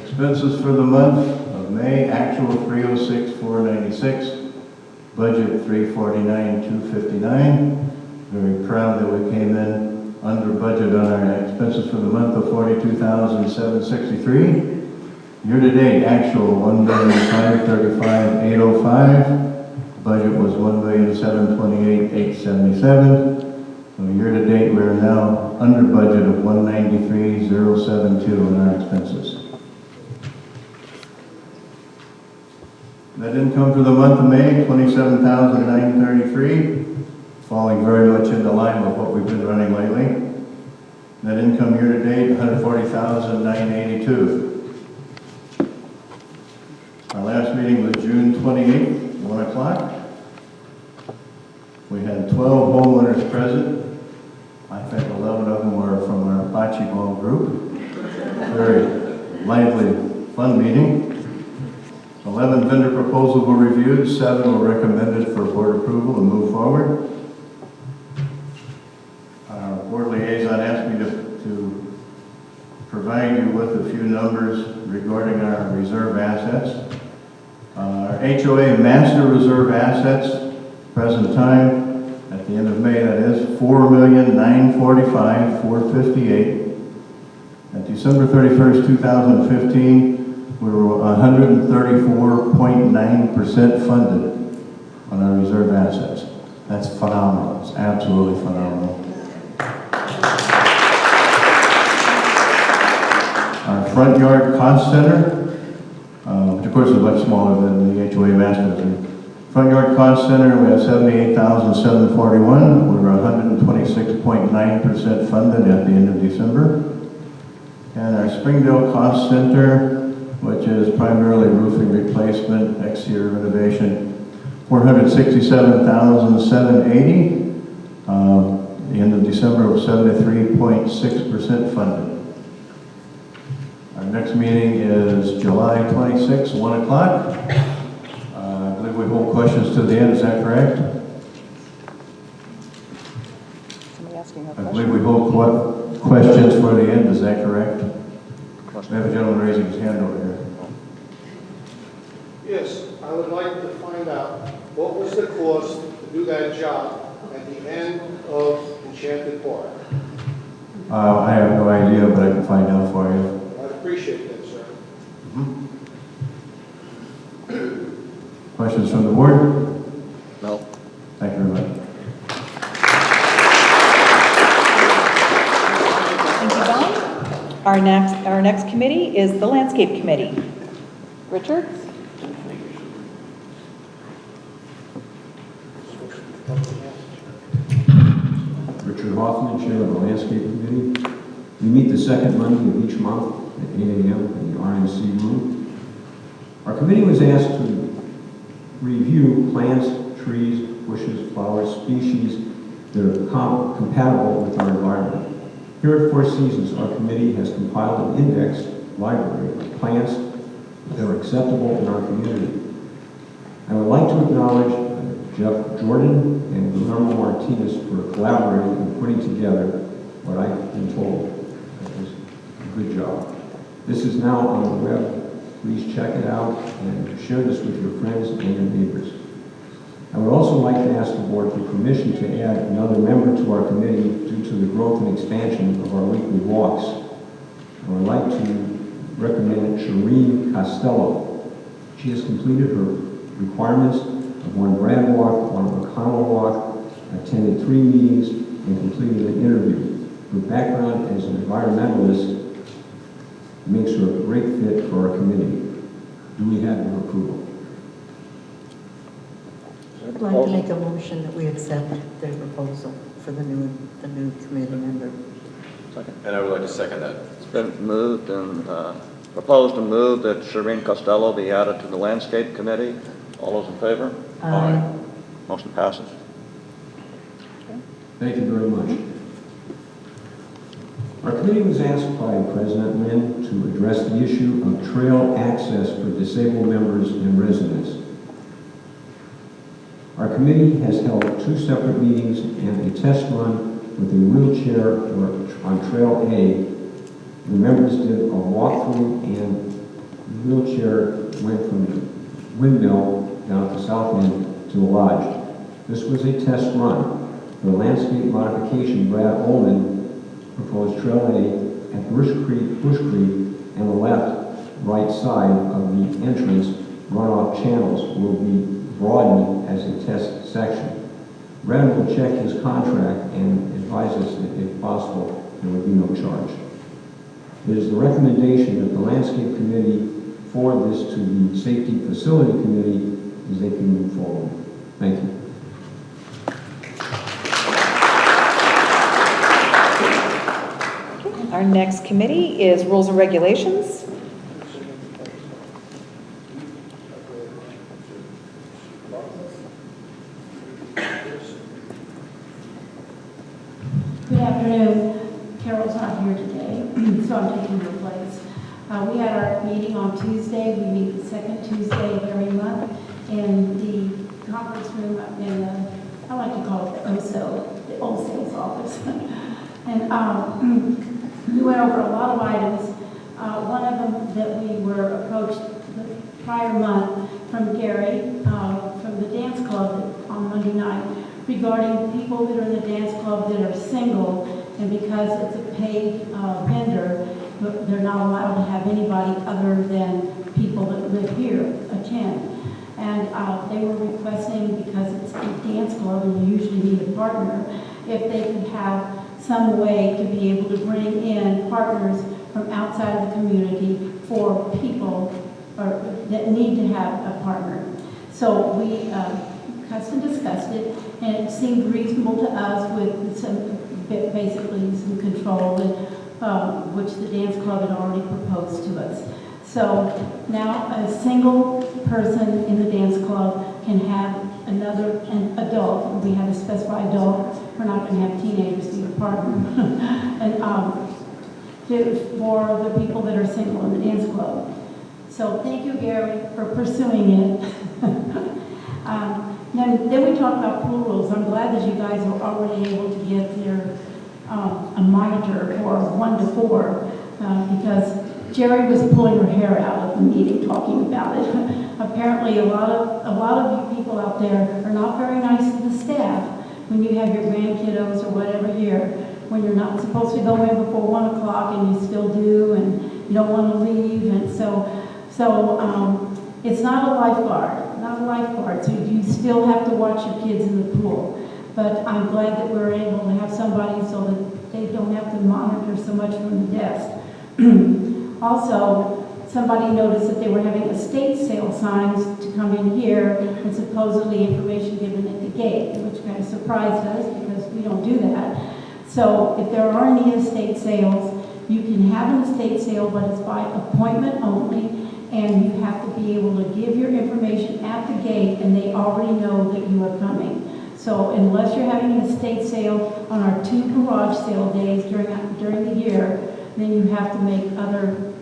S18: Expenses for the month of May, actual $306,496, budget $349,259. Very proud that we came in under budget on our expenses for the month of $42,763. Year to date, actual $1,535,805, budget was $1,728,877. So year to date, we are now under budget of $193,072 in our expenses. Net income for the month of May, $27,933, falling very much into line with what we've been running lately. Net income year to date, $140,982. Our last meeting was June 28th, 1 o'clock. We had 12 homeowners present. I think 11 of them were from our bocce ball group. Very lively, fun meeting. 11 vendor proposals were reviewed, 7 were recommended for board approval and move forward. Our board liaison asked me to provide you with a few numbers regarding our reserve assets. Our HOA master reserve assets, present time, at the end of May, that is $4,945,458. At December 31st, 2015, we were 134.9% funded on our reserve assets. That's phenomenal. It's absolutely phenomenal. Our front yard cost center, which of course is much smaller than the HOA master. Front yard cost center, we have $78,741. We were 126.9% funded at the end of December. And our Springdale cost center, which is primarily roofing replacement, exterior renovation, $467,780. The end of December was 73.6% funded. Our next meeting is July 26th, 1 o'clock. I believe we hold questions to the end, is that correct?
S1: Somebody asking a
S18: I
S1: question?
S18: believe we hold questions for the end, is that correct? We have a gentleman raising his hand over here.
S10: Yes, I would like to find out what was the cost to do that job at the end of Enchanted Park?
S18: I have no idea, but I can find out for you.
S10: I'd appreciate that, sir.
S18: Questions from the board?
S2: No.
S18: Thank you very much.
S1: Thank you, Don. Our next committee is the Landscape Committee. Richard?
S19: Richard Hoffman, Chair of the Landscape Committee. We meet the second Monday of each month at 8 a.m. in the RNC room. Our committee was asked to review plants, trees, bushes, flowers, species that are compatible with our environment. Here at Four Seasons, our committee has compiled an indexed library of plants that are acceptable in our community. I would like to acknowledge Jeff Jordan and Guillermo Martinez for collaborating and putting together what I've been told is a good job. This is now on the web. Please check it out and share this with your friends and your neighbors. I would also like to ask the board for permission to add another member to our committee due to the growth and expansion of our weekly walks. I would like to recommend Shireen Costello. She has completed her requirements of one Brad walk, one McConnell walk, attended 3 meetings, and completed an interview. Her background as an environmentalist makes her a great fit for our committee. Do we have your approval?
S13: I'd like to make a motion that we accept the proposal for the new committee member.
S2: Second.
S3: And I would like to second that.
S2: It's been moved and proposed and moved that Shireen Costello be added to the Landscape Committee. All those in favor?
S13: Aye.
S2: Motion passes.
S19: Thank you very much. Our committee was asked by President Lynn to address the issue of trail access for disabled members and residents. Our committee has held 2 separate meetings and a test run with a wheelchair on Trail A. The members did a walkthrough and the wheelchair went from the windmill down at the south end to the lodge. This was a test run. For the landscape modification, Brad Ullman proposed Trail A at Bush Creek, and the right side of the entrance runoff channels will be broadened as a test section. Brad will check his contract and advise us that if possible, there would be no charge. It is the recommendation that the Landscape Committee forward this to the Safety Facility Committee as they can move forward. Thank you.
S1: Our next committee is Rules and Regulations.
S15: Good afternoon. Carol's not here today, so I'm taking her place. We had our meeting on Tuesday. We meet the second Tuesday of every month in the conference room in the, I like to call it the OSO, the old sales office. And we went over a lot of items. One of them that we were approached the prior month from Gary from the dance club on Monday night regarding people that are in the dance club that are single, and because it's a paid vendor, they're not allowed to have anybody other than people that live here attend. And they were requesting, because it's a dance club and you usually need a partner, if they could have some way to be able to bring in partners from outside of the community for people that need to have a partner. So we discussed it, and it seemed reasonable to us with basically some control, and, which the dance club had already proposed to us. So now a single person in the dance club can have an adult. We have to specify adult. We're not going to have teenagers be a partner. And for the people that are single in the dance club. So thank you, Gary, for pursuing it. Then we talked about pool rules. I'm glad that you guys are already able to get a monitor for 1 to 4 because Jerry was pulling her hair out of the meeting talking about it. Apparently, a lot of you people out there are not very nice to the staff
S5: when you have your grandkiddos or whatever here, when you're not supposed to go in before 1 o'clock and you still do, and you don't want to leave, and so it's not a lifeguard, so you still have to watch your kids in the pool. But I'm glad that we're able to have somebody so that they don't have to monitor so much from the desk. Also, somebody noticed that they were having estate sale signs to come in here and supposedly information given at the gate, which kind of surprised us because we don't do that. So if there are any estate sales, you can have an estate sale, but it's by appointment only, and you have to be able to give your information at the gate, and they already know that you are coming. So unless you're having an estate sale on our 2 garage sale days during the year, then you have to make other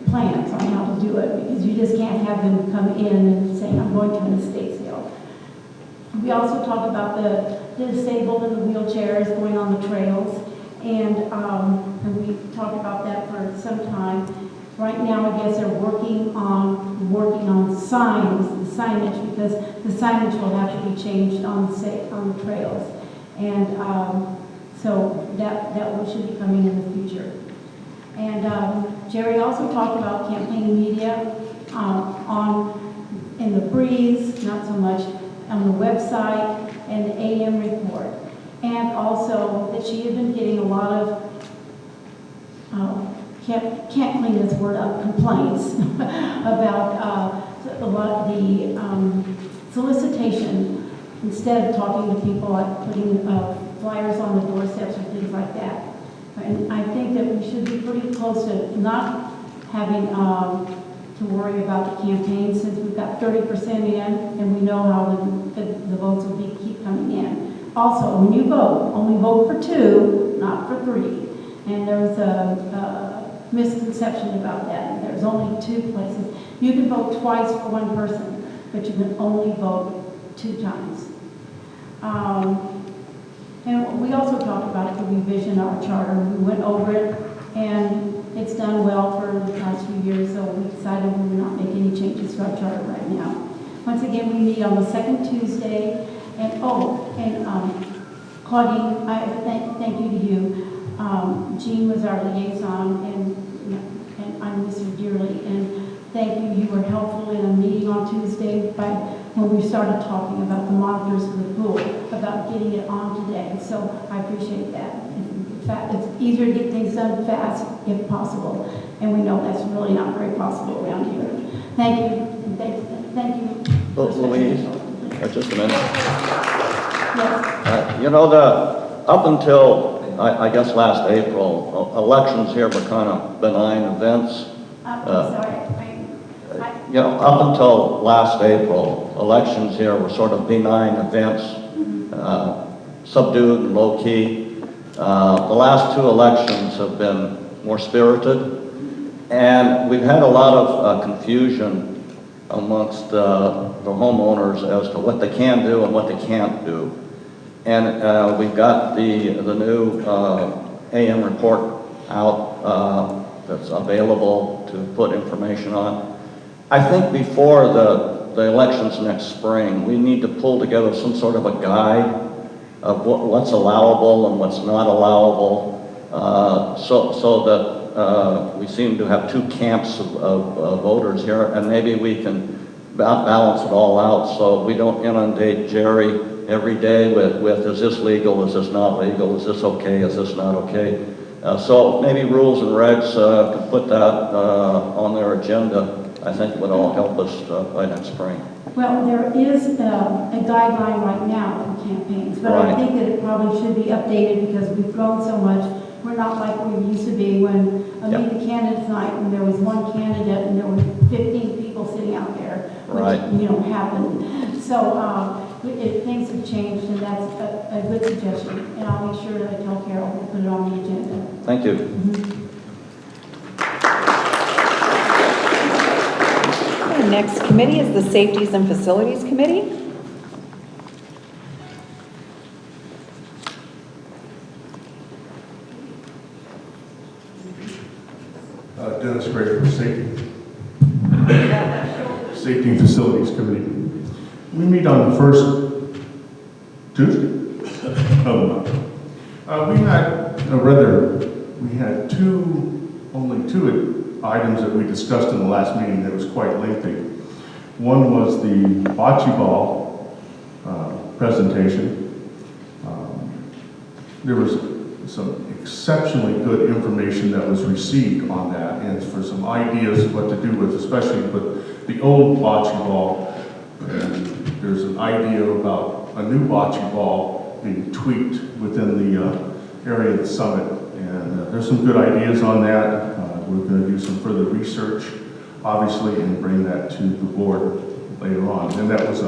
S5: plans on how to do it, because you just can't have them come in and say, I'm going to an estate sale. We also talk about the disabled and the wheelchairs going on the trails, and we talked about that for some time. Right now, I guess they're working on signs, the signage, because the signage will have to be changed on the trails, and so that should be coming in the future. And Jerry also talked about campaign media in the breeze, not so much on the website and the AM report, and also that she had been getting a lot of can't clean this word up, complaints about a lot of the solicitation, instead of talking to people, like putting flyers on the doorsteps or things like that. And I think that we should be pretty close to not having to worry about the campaign, since we've got 30% in, and we know how the votes will keep coming in. Also, when you vote, only vote for 2, not for 3. And there's a misconception about that. There's only 2 places. You can vote twice for 1 person, but you can only vote 2 times. And we also talked about the revision of our charter. We went over it, and it's done well for the past few years, so we decided we would not make any changes to our charter right now. Once again, we meet on the 2nd Tuesday, and Claudine, I thank you to you. Jean was our liaison, and I miss her dearly, and thank you. You were helpful in a meeting on Tuesday when we started talking about the monitors of the pool, about getting it on today, so I appreciate that. In fact, it's easier to get things done fast if possible, and we know that's really not very possible around here. Thank you, and thank you.
S2: Louise, just a minute.
S5: Yes.
S2: Up until, I guess, last April, elections here were kind of benign events.
S5: I'm sorry.
S2: Up until last April, elections here were sort of benign events, subdued and low-key. The last 2 elections have been more spirited, and we've had a lot of confusion amongst the homeowners as to what they can do and what they can't do. And we've got the new AM report out that's available to put information on. I think before the elections next spring, we need to pull together some sort of a guide of what's allowable and what's not allowable, so that we seem to have 2 camps of voters here, and maybe we can balance it all out so we don't inundate Jerry every day with is this legal, is this not legal, is this okay, is this not okay. So maybe rules and regs could put that on their agenda. I think it would all help us by next spring.
S5: Well, there is a guideline right now for campaigns, but I think that it probably should be updated because we've grown so much. We're not like we used to be when Meet the Candidates night, when there was 1 candidate and there were 15 people sitting out there, which happened. So if things have changed, and that's a good suggestion, and I'll make sure that I tell Carol to put it on the agenda.
S2: Thank you.
S1: The next committee is the Safeties and Facilities Committee.
S12: Dennis Gray for Safety and Facilities Committee. We meet on the first Tuesday of the month. We had only two items that we discussed in the last meeting that was quite lengthy. One was the bocce ball presentation. There was some exceptionally good information that was received on that, and for some ideas of what to do with, especially with the old bocce ball. And there's an idea about a new bocce ball being tweaked within the area of the summit, and there's some good ideas on that. We're going to do some further research, obviously, and bring that to the board later on. And that was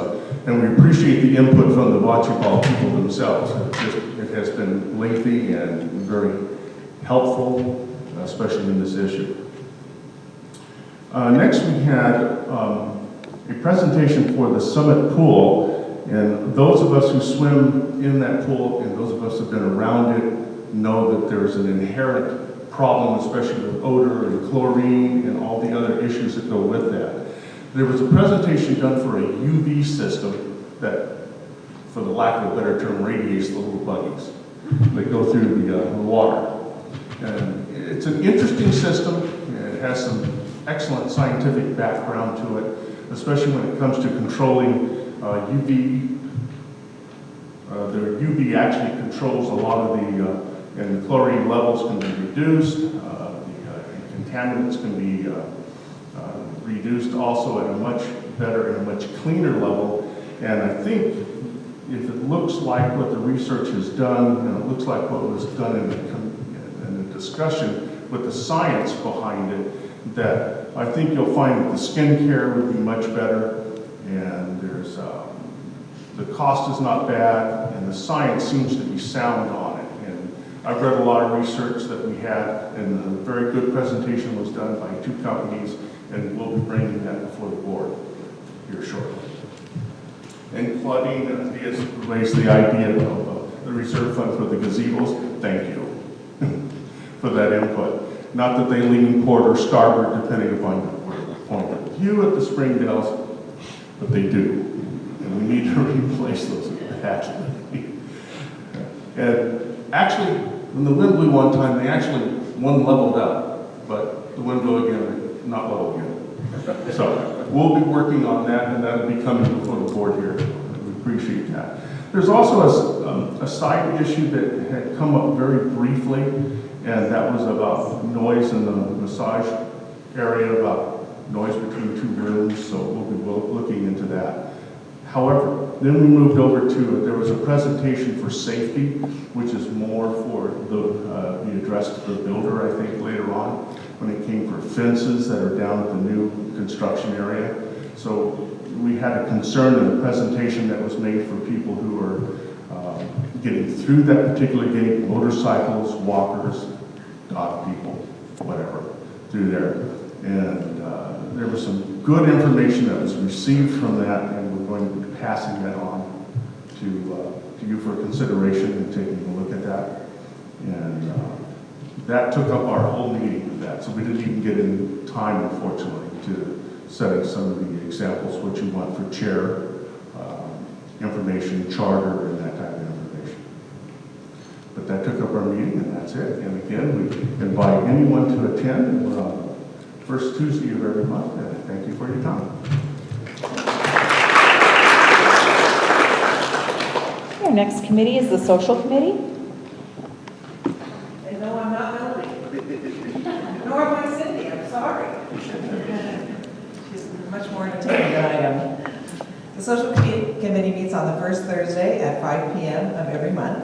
S12: and we appreciate the input from the bocce ball people themselves. It has been lengthy and very helpful, especially in this issue. Next, we had a presentation for the Summit Pool, and those of us who swim in that pool and those of us who have been around it know that there's an inherent problem, especially with odor and chlorine and all the other issues that go with that. There was a presentation done for a UV system that, for the lack of a better term, radiates the little buggies that go through the water. And it's an interesting system, and it has some excellent scientific background to it, especially when it comes to controlling UV. The UV actually controls a lot of and the chlorine levels can be reduced, the contaminants can be reduced also at a much better and a much cleaner level. And I think if it looks like what the research has done, and it looks like what was done in the discussion with the science behind it, that I think you'll find that the skincare would be much better, and there's the cost is not bad, and the science seems to be sound on it. And I've read a lot of research that we had, and a very good presentation was done by two companies, and we'll be bringing that before the board here shortly. And Claudine Diaz raised the idea of the reserve fund for the gazebos. Thank you for that input. Not that they lean port or starboard, depending upon your point of view at the Springdales, but they do. And we need to replace those badly. And actually, when the wind blew one time, one leveled up, but the wind blew again, not level again. So we'll be working on that, and that'll be coming before the board here. We appreciate that. There's also a side issue that had come up very briefly, and that was about noise in the massage area, about noise between two rooms, so we'll be looking into that. However, then we moved over to, there was a presentation for safety, which is more for be addressed to the builder, I think, later on, when it came for fences that are down at the new construction area. So we had a concern in the presentation that was made for people who are getting through that particular gate, motorcycles, walkers, dog people, whatever, through there. And there was some good information that was received from that, and we're going to be passing that on to you for consideration and taking a look at that. And that took up our whole meeting with that, so we didn't even get in time, unfortunately, to setting some of the examples, what you want for chair information, charter, and that type of information. But that took up our meeting, and that's it. And again, we invite anyone to attend. We're on the first Tuesday of every month, and thank you for your time.
S1: Our next committee is the social committee.
S20: They know I'm not Melody. Nor am I Cindy, I'm sorry. She's much more entertaining than I am. The social committee meets on the first Thursday at 5 p.m. of every month.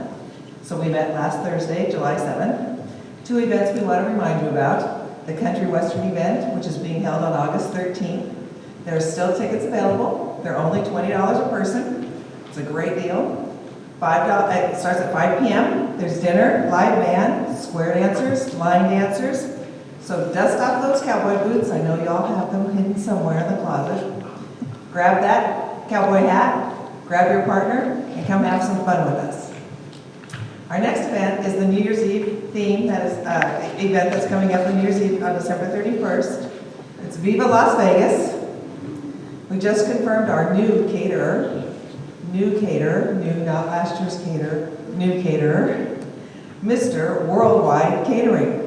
S20: So we met last Thursday, July 7th. Two events we want to remind you about. The Country Western event, which is being held on August 13th. There are still tickets available. They're only $20 a person. It's a great deal. It starts at 5 p.m. There's dinner, live band, square dancers, line dancers. So dust off those cowboy boots. I know you all have them hidden somewhere in the closet. Grab that cowboy hat, grab your partner, and come have some fun with us. Our next event is the New Year's Eve theme. That is an event that's coming up on New Year's Eve on December 31st. It's Viva Las Vegas. We just confirmed our new caterer, new caterer, new, not last year's caterer, new caterer, Mr. Worldwide Catering.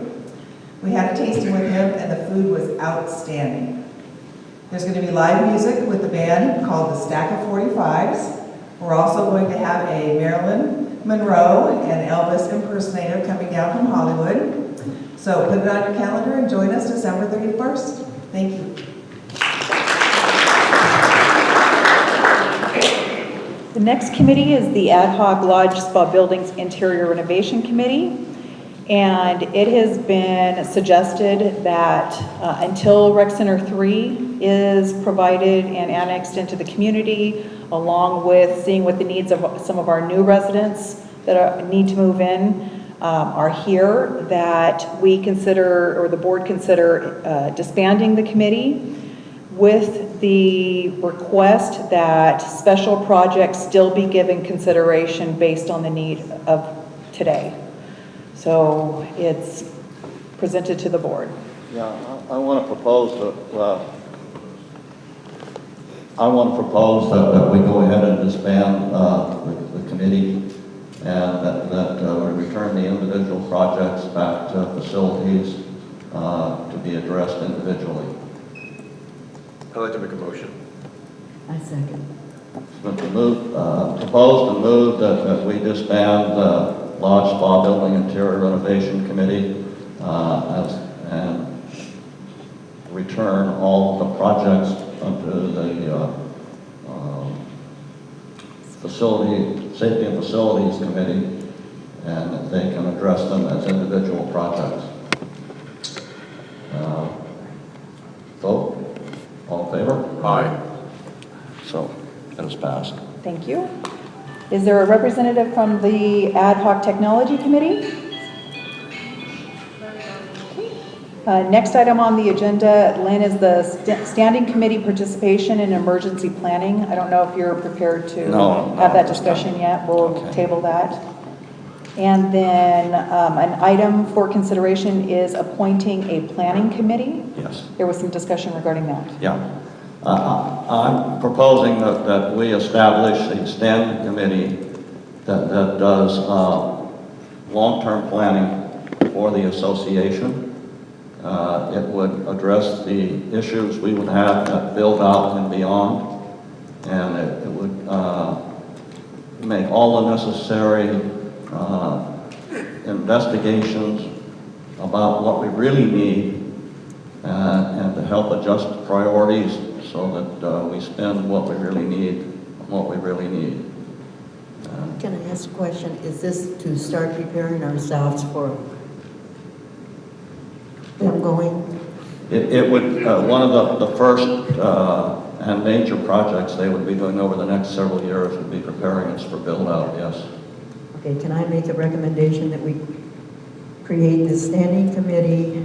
S20: We had a tasting with him and the food was outstanding. There's going to be live music with the band called the Stack of 45s. We're also going to have a Marilyn Monroe and Elvis impersonator coming down from Hollywood. So put it on your calendar and join us December 31st. Thank you.
S1: The next committee is the Ad Hoc Lodge Spa Buildings Interior Renovation Committee. And it has been suggested that until Rec Center 3 is provided and annexed into the community, along with seeing what the needs of some of our new residents that need to move in are here, that we consider, or the board consider, disbanding the committee with the request that special projects still be given consideration based on the need of today. So it's presented to the board.
S2: Yeah, I want to propose that, that we go ahead and disband the committee, and that we return the individual projects back to facilities to be addressed individually.
S3: I'd like to make a motion.
S13: I second.
S2: It's been proposed and moved that we disband the Lodge Spa Building Interior Renovation Committee and return all the projects unto the Safety and Facilities Committee, and that they can address them as individual projects. Vote? All in favor?
S3: Aye.
S2: So, it is passed.
S1: Thank you. Is there a representative from the Ad Hoc Technology Committee? Next item on the agenda, Lynn, is the Standing Committee Participation in Emergency Planning. I don't know if you're prepared to have that discussion yet. We'll table that. And then an item for consideration is appointing a planning committee.
S2: Yes.
S1: There was some discussion regarding that.
S2: Yeah. I'm proposing that we establish a standing committee that does long-term planning for the association. It would address the issues we would have at build out and beyond, and it would make all the necessary investigations about what we really need and to help adjust priorities so that we spend what we really need on what we really need.
S13: Can I ask a question? Is this to start preparing ourselves for them going?
S2: It would, one of the first and major projects they would be doing over the next several years would be preparing us for build out, yes.
S13: Okay, can I make a recommendation that we create this standing committee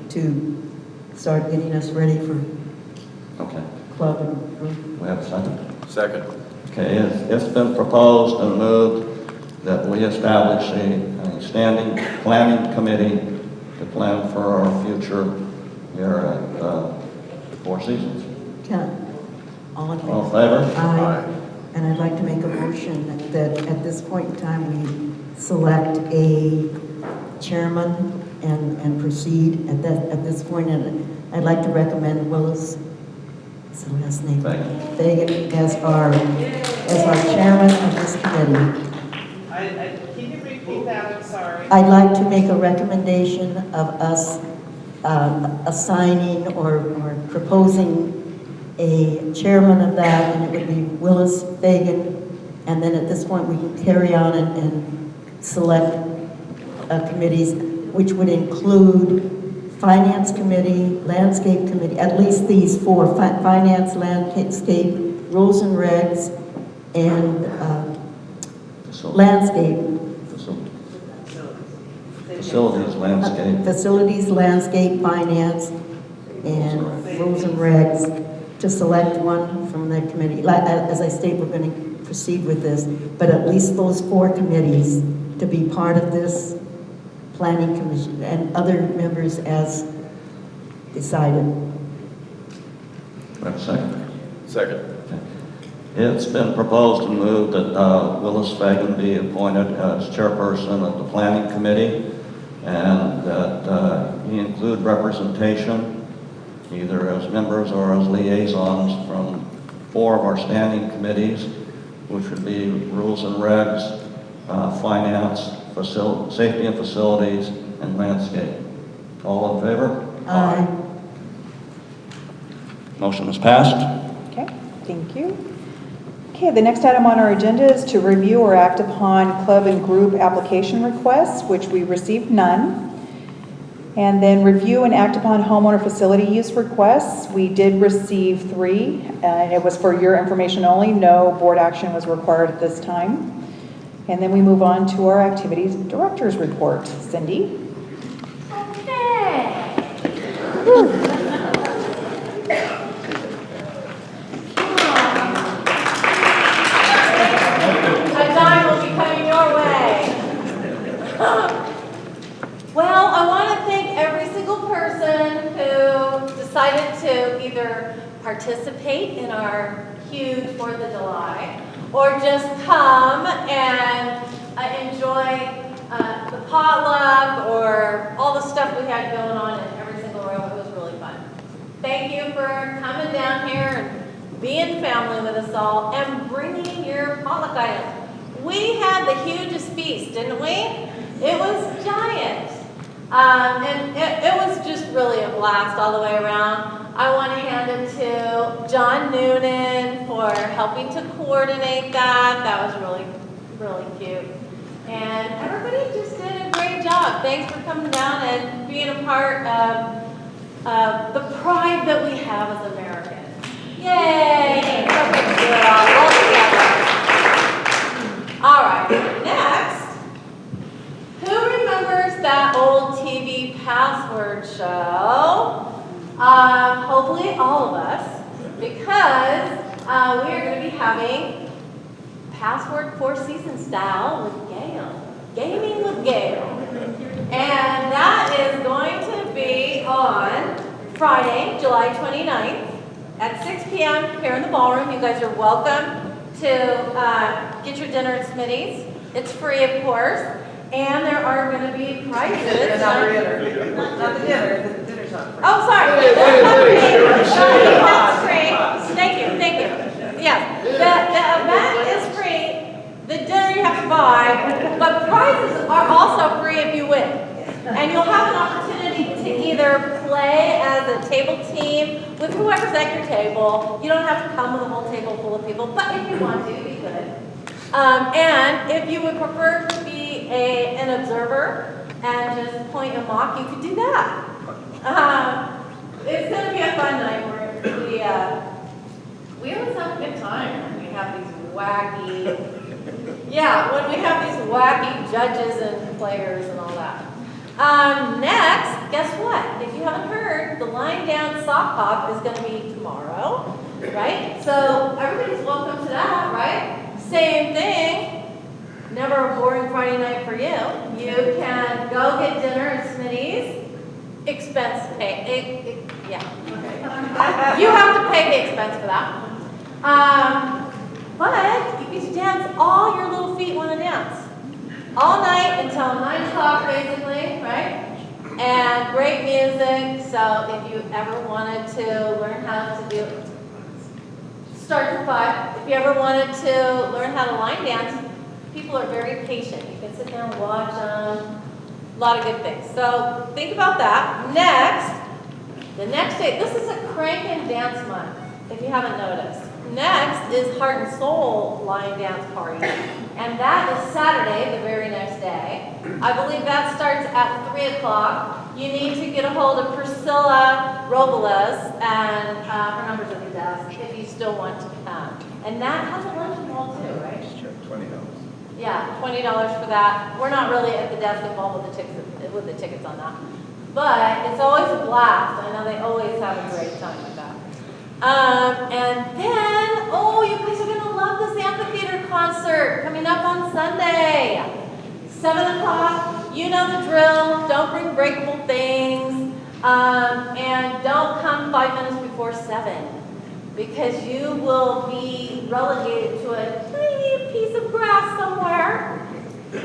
S13: to start getting us ready for club and group?
S2: We have a second?
S3: Second.
S2: Okay, it's been proposed and moved that we establish a standing planning committee to plan for our future here at Four Seasons.
S13: All in favor?
S2: All in favor?
S13: Aye. And I'd like to make a motion that at this point in time we select a chairman and proceed at this point. And I'd like to recommend Willis, what's the last name? Fagan as our chairman of this committee.
S20: Can you repeat that? I'm sorry.
S13: I'd like to make a recommendation of us assigning or proposing a chairman of that, and it would be Willis Fagan. And then at this point, we can carry on and select committees, which would include Finance Committee, Landscape Committee, at least these four, Finance, Landscape, Rules and Regs, and Landscape.
S2: Facilities, Landscape.
S13: Facilities, Landscape, Finance, and Rules and Regs, to select one from that committee. As I state, we're going to proceed with this, but at least those four committees to be part of this planning commission and other members as decided.
S2: We have a second?
S3: Second.
S2: It's been proposed and moved that Willis Fagan be appointed as chairperson of the planning committee, and that he include representation, either as members or as liaisons, from 4 of our standing committees, which would be Rules and Regs, Finance, Safety and Facilities, and Landscape. All in favor?
S13: Aye.
S2: Motion is passed.
S1: Okay, thank you. Okay, the next item on our agenda is to review or act upon club and group application requests, which we received none. And then review and act upon homeowner facility use requests. We did receive 3, and it was for your information only. No board action was required at this time. And then we move on to our activities director's report. Cindy?
S4: Okay. A dime will be coming your way. Well, I want to thank every single person who decided to either participate in our huge 4th of July or just come and enjoy the potluck or all the stuff we had going on in every single room. It was really fun. Thank you for coming down here and being family with us all and bringing your potluck items. We had the hugest feast, didn't we? It was giant. And it was just really a blast all the way around. I want to hand it to John Noonan for helping to coordinate that. That was really, really cute. And everybody just did a great job. Thanks for coming down and being a part of the pride that we have as Americans. Yay! So good to do it all together. All right, next. Who remembers that old TV password show? Hopefully all of us, because we are going to be having Password 4 Season style with Gail, Gaming with Gail. And that is going to be on Friday, July 29th at 6 p.m. here in the ballroom. You guys are welcome to get your dinner at Smitty's. It's free, of course. And there are going to be prizes.
S20: Not the dinner. Not the dinner. The dinner's not free.
S4: Oh, sorry. That's free. Thank you. Thank you. Yes. The event is free. The dinner you have to buy. But prizes are also free if you win. And you'll have an opportunity to either play as a table team with whoever's at your table. You don't have to come with a whole table full of people, but if you want to, you could. And if you would prefer to be an observer and just point and mock, you could do that. It's going to be a fun night. We always have a good time when we have these wacky, when we have these wacky judges and players and all that. Next, guess what? If you haven't heard, the Line Down Sock Hop is going to be tomorrow, right? So everybody's welcome to that, right? Same thing. Never a boring Friday night for you. You can go get dinner at Smitty's. Expense pay. You have to pay the expense for that. But you get to dance all your little feet want to dance. All night until 9 o'clock basically, right? And great music. So if you ever wanted to learn how to do it, start at 5. If you ever wanted to learn how to line dance, people are very patient. You can sit there and watch them. A lot of good things. So think about that. Next, the next day, this is a crank and dance month, if you haven't noticed. Next is Heart and Soul Line Dance Party. And that is Saturday, the very next day. I believe that starts at 3 o'clock. You need to get a hold of Priscilla Robles, and her number's at the desk, if you still want to come. And that has a luncheon ball too, right?
S6: Sure, $20.
S4: Yeah, $20 for that. We're not really at the desk involved with the tickets on that. But it's always a blast. I know they always have a great time with that. And then, you guys are going to love this amphitheater concert coming up on Sunday. 7 o'clock, you know the drill. Don't bring breakable things. And don't come 5 minutes before 7. Because you will be relegated to a tiny piece of grass somewhere,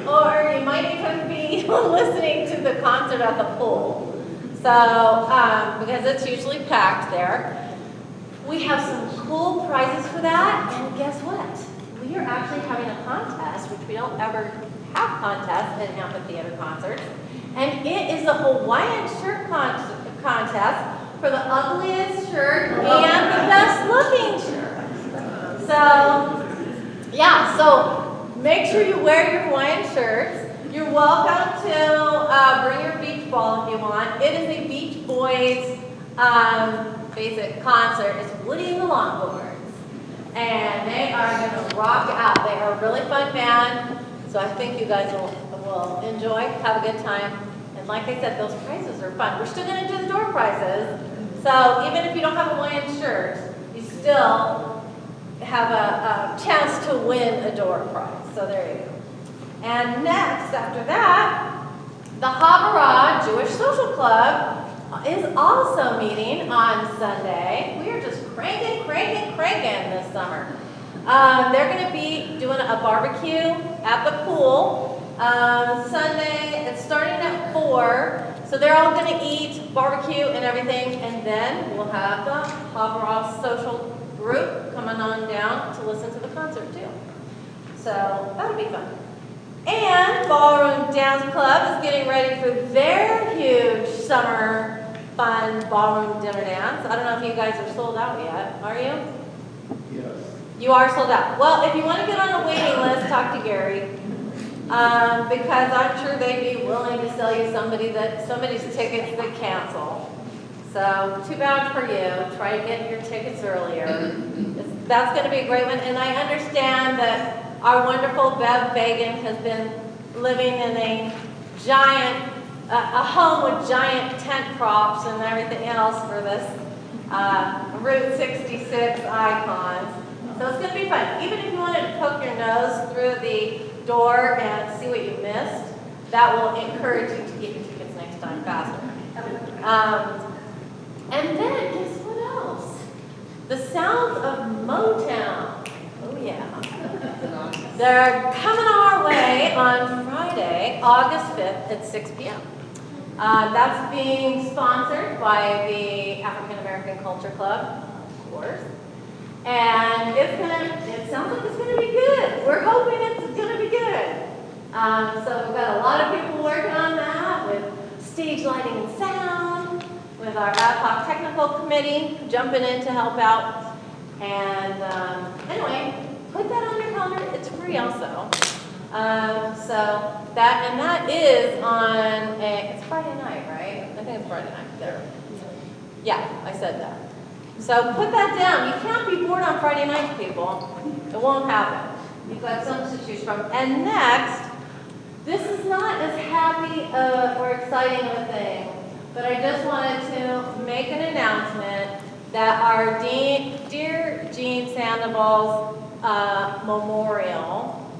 S4: or you might even be listening to the concert at the pool. So, because it's usually packed there. We have some cool prizes for that, and guess what? We are actually having a contest, which we don't ever have contests in amphitheater concerts, and it is a Hawaiian shirt contest for the ugliest shirt and the best looking shirt. So, yeah, so make sure you wear your Hawaiian shirts. You're welcome to bring your beach ball if you want. It is a Beach Boys basic concert. It's Woody and the Longboards. And they are going to rock out. They are a really fun band. So I think you guys will enjoy, have a good time. And like I said, those prizes are fun. We're still going to do the door prizes. So even if you don't have a Hawaiian shirt, you still have a chance to win a door prize. So there you go. And next, after that, the Havara Jewish Social Club is also meeting on Sunday. We are just cranking this summer. They're going to be doing a barbecue at the pool. Sunday, it's starting at 4, so they're all going to eat barbecue and everything, and then we'll have the Havara Social group coming on down to listen to the concert too. So that'll be fun. And Ballroom Dance Club is getting ready for their huge summer fun ballroom dinner dance. I don't know if you guys are sold out yet. Are you?
S18: Yes.
S4: You are sold out. Well, if you want to get on a waiting list, talk to Gary. Because I'm sure they'd be willing to sell you somebody's tickets that cancel. So too bad for you. Try to get your tickets earlier. That's going to be a great one. And I understand that our wonderful Bev Fagan has been living in a giant, a home with giant tent props and everything else for this Route 66 icons. So it's going to be fun. Even if you wanted to poke your nose through the door and see what you missed, that will encourage you to get your tickets next time faster. And then, guess what else? The sounds of Motown. Oh yeah. They're coming our way on Friday, August 5th at 6 p.m. That's being sponsored by the African American Culture Club, of course. And it sounds like it's gonna be good. We're hoping it's gonna be good. So we've got a lot of people working on that with stage lighting and sound, with our ad hoc technical committee jumping in to help out. And anyway, put that on your calendar. It's free also. So that is on it's Friday night, right? I think it's Friday night there. Yeah, I said that. So put that down. You can't be bored on Friday nights, people. It won't happen. You've got something to choose from. And next, this is not as happy or exciting of a thing, but I just wanted to make an announcement that our dear Jean Sandoval's memorial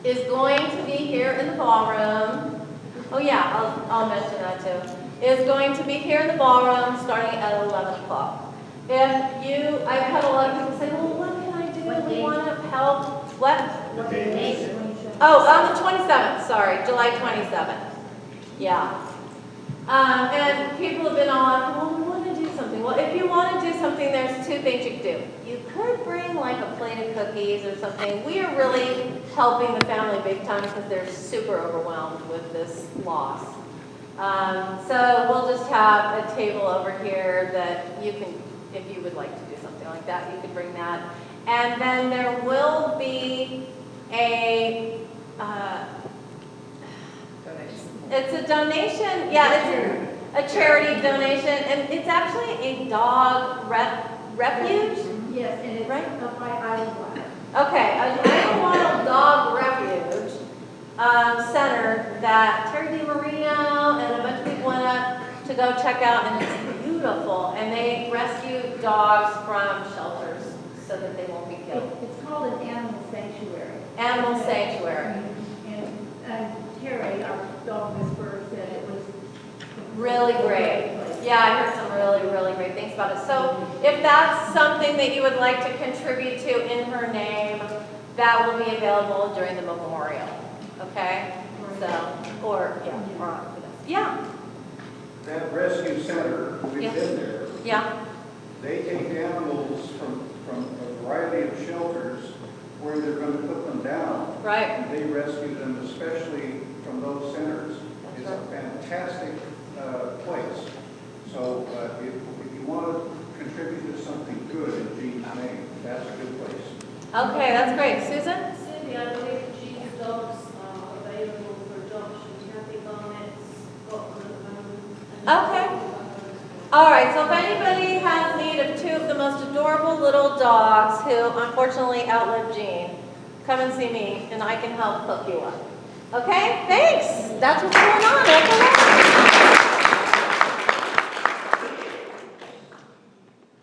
S4: is going to be here in the ballroom. Oh yeah, I'll mention that too. Is going to be here in the ballroom starting at 11 o'clock. I've had a lot of people say, well, what can I do? We want to help. What? Oh, on the 27th, sorry, July 27th. Yeah. And people have been all like, well, we want to do something. Well, if you want to do something, there's two things you could do. You could bring like a plate of cookies or something. We are really helping the family big time because they're super overwhelmed with this loss. So we'll just have a table over here that you can, if you would like to do something like that, you could bring that. And then there will be it's a donation, it's a charity donation, and it's actually a dog refuge?
S15: Yes, and it's
S4: right?
S15: up by Iowa.
S4: Okay, an Idlewild Dog Refuge center that Terry DiMarino and a bunch of people went up to go check out, and it's beautiful. And they rescue dogs from shelters so that they won't be killed.
S15: It's called an animal sanctuary.
S4: Animal sanctuary.
S15: And Terry, our dog whisperer, said it was
S4: really great. Yeah, I heard some some really, really great things about it. So if that's something that you would like to contribute to in her name, that will be available during the memorial, okay? So, or yeah.
S21: That rescue center, we've been there.
S4: Yeah.
S21: They take animals from a variety of shelters where they're going to put them down.
S4: Right.
S21: And they rescue them, especially from those centers. It's a fantastic place. So if you want to contribute to something good in Gene's name, that's a good place.
S4: Okay, that's great. Susan?
S7: Cindy, I believe Gene's dogs are available for adoption. Kathy Barnett's got them at the moment.
S4: Okay. All right, so if anybody has need of two of the most adorable little dogs who unfortunately outlived Gene, come and see me and I can help hook you up. Okay, thanks. That's what's going on.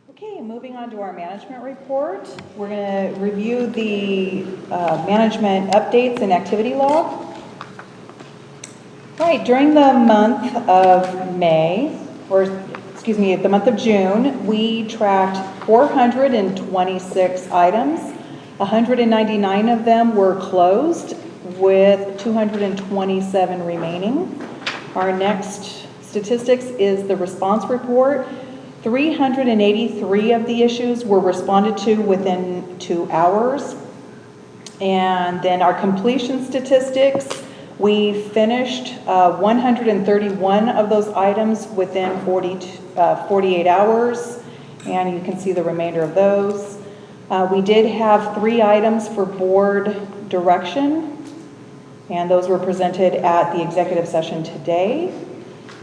S1: Okay, moving on to our management report. We're going to review the management updates and activity log. All right, during the month of May, the month of June, we tracked 426 items. 199 of them were closed, with 227 remaining. Our next statistics is the response report. 383 of the issues were responded to within 2 hours. And then our completion statistics, we finished 131 of those items within 48 hours, and you can see the remainder of those. We did have 3 items for board direction, and those were presented at the executive session today.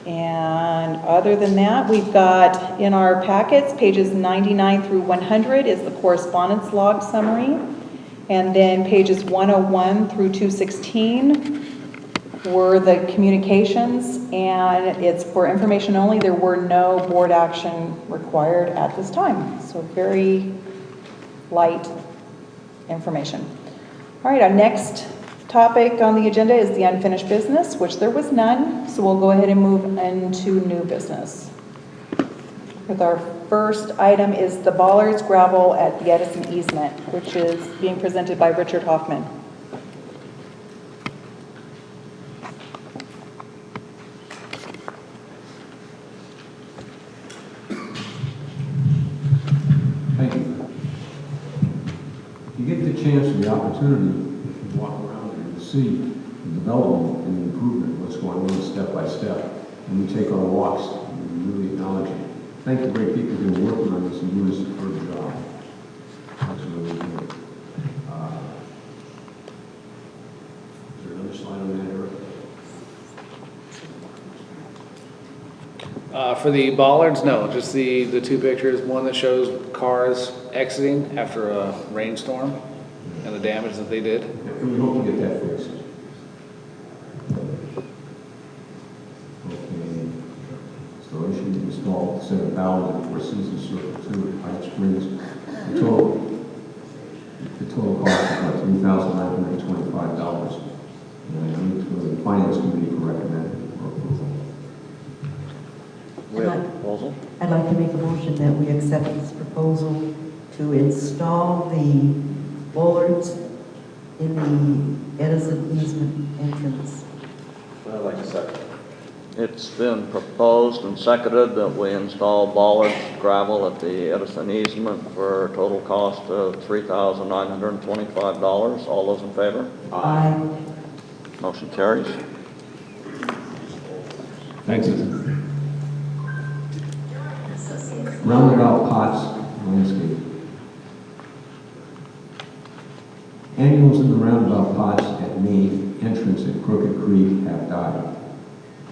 S1: And other than that, we've got in our packets, pages 99 through 100 is the correspondence log summary. And then pages 101 through 216 were the communications, and it's for information only. There were no board action required at this time. So very light information. All right, our next topic on the agenda is the unfinished business, which there was none. So we'll go ahead and move into new business. With our first item is the Bollards gravel at the Edison easement, which is being presented by Richard Hoffman.
S19: Thank you. You get the chance and the opportunity, if you walk around there, to see the development and the improvement, what's going on step by step. And we take our walks and really acknowledge it. Thank the great people who are working on this and doing a superb job. That's really good. Is there another slide on that, Eric?
S22: For the bollards, no, just the 2 pictures. One that shows cars exiting after a rainstorm and the damage that they did.
S19: And we hope to get that fixed. Okay. Installation installed 7,000 for season circle 2 at Pine Springs. The total cost is about $3,925. And I need to go to the Finance Committee for recommended for approval.
S2: We have a proposal?
S13: I'd like to make a motion that we accept this proposal to install the bollards in the Edison easement entrance.
S2: I'd like to second. It's been proposed and seconded that we install bollards gravel at the Edison easement for a total cost of $3,925. All those in favor?
S13: Aye.
S2: Motion carries.
S19: Thank you. Roundabout Pots Landscape. Annuals in the roundabout pots at main entrance at Crooked Creek have died.